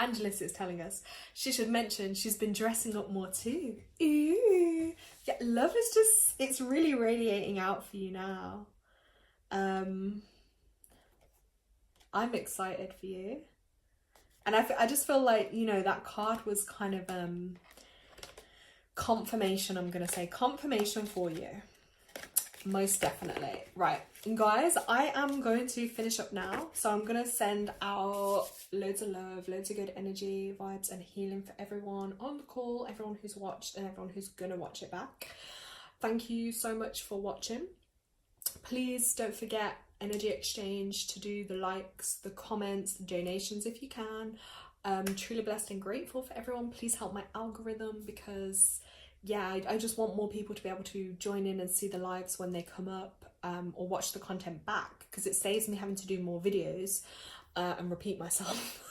Angelis is telling us she should mention she's been dressing up more too. Ooh. Yeah, love is just, it's really radiating out for you now. I'm excited for you. And I just feel like, you know, that card was kind of confirmation, I'm going to say. Confirmation for you. Most definitely. Right, guys, I am going to finish up now. So I'm going to send out loads of love, loads of good energy, vibes and healing for everyone on the call, everyone who's watched and everyone who's going to watch it back. Thank you so much for watching. Please don't forget energy exchange, to do the likes, the comments, the donations if you can. Truly blessed and grateful for everyone. Please help my algorithm, because yeah, I just want more people to be able to join in and see the lives when they come up, or watch the content back, because it saves me having to do more videos and repeat myself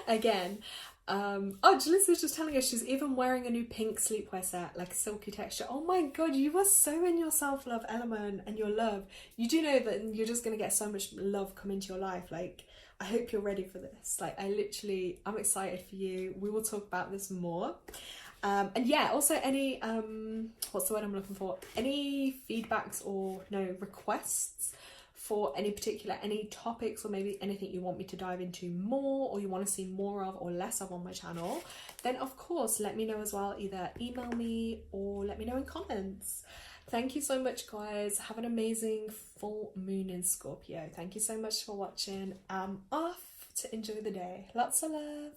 again. Oh, Jalissa just telling us she's even wearing a new pink sleepwear set, like a silky texture. Oh my god, you are so in your self-love element and your love. You do know that you're just going to get so much love come into your life. Like, I hope you're ready for this. Like, I'm excited for you. We will talk about this more. And yeah, also any, what's the word I'm looking for? Any feedbacks or requests for any topics, or maybe anything you want me to dive into more, or you want to see more of or less of on my channel, then of course let me know as well. Either email me or let me know in comments. Thank you so much, guys. Have an amazing full moon in Scorpio. Thank you so much for watching. I'm off to enjoy the day. Lots of love.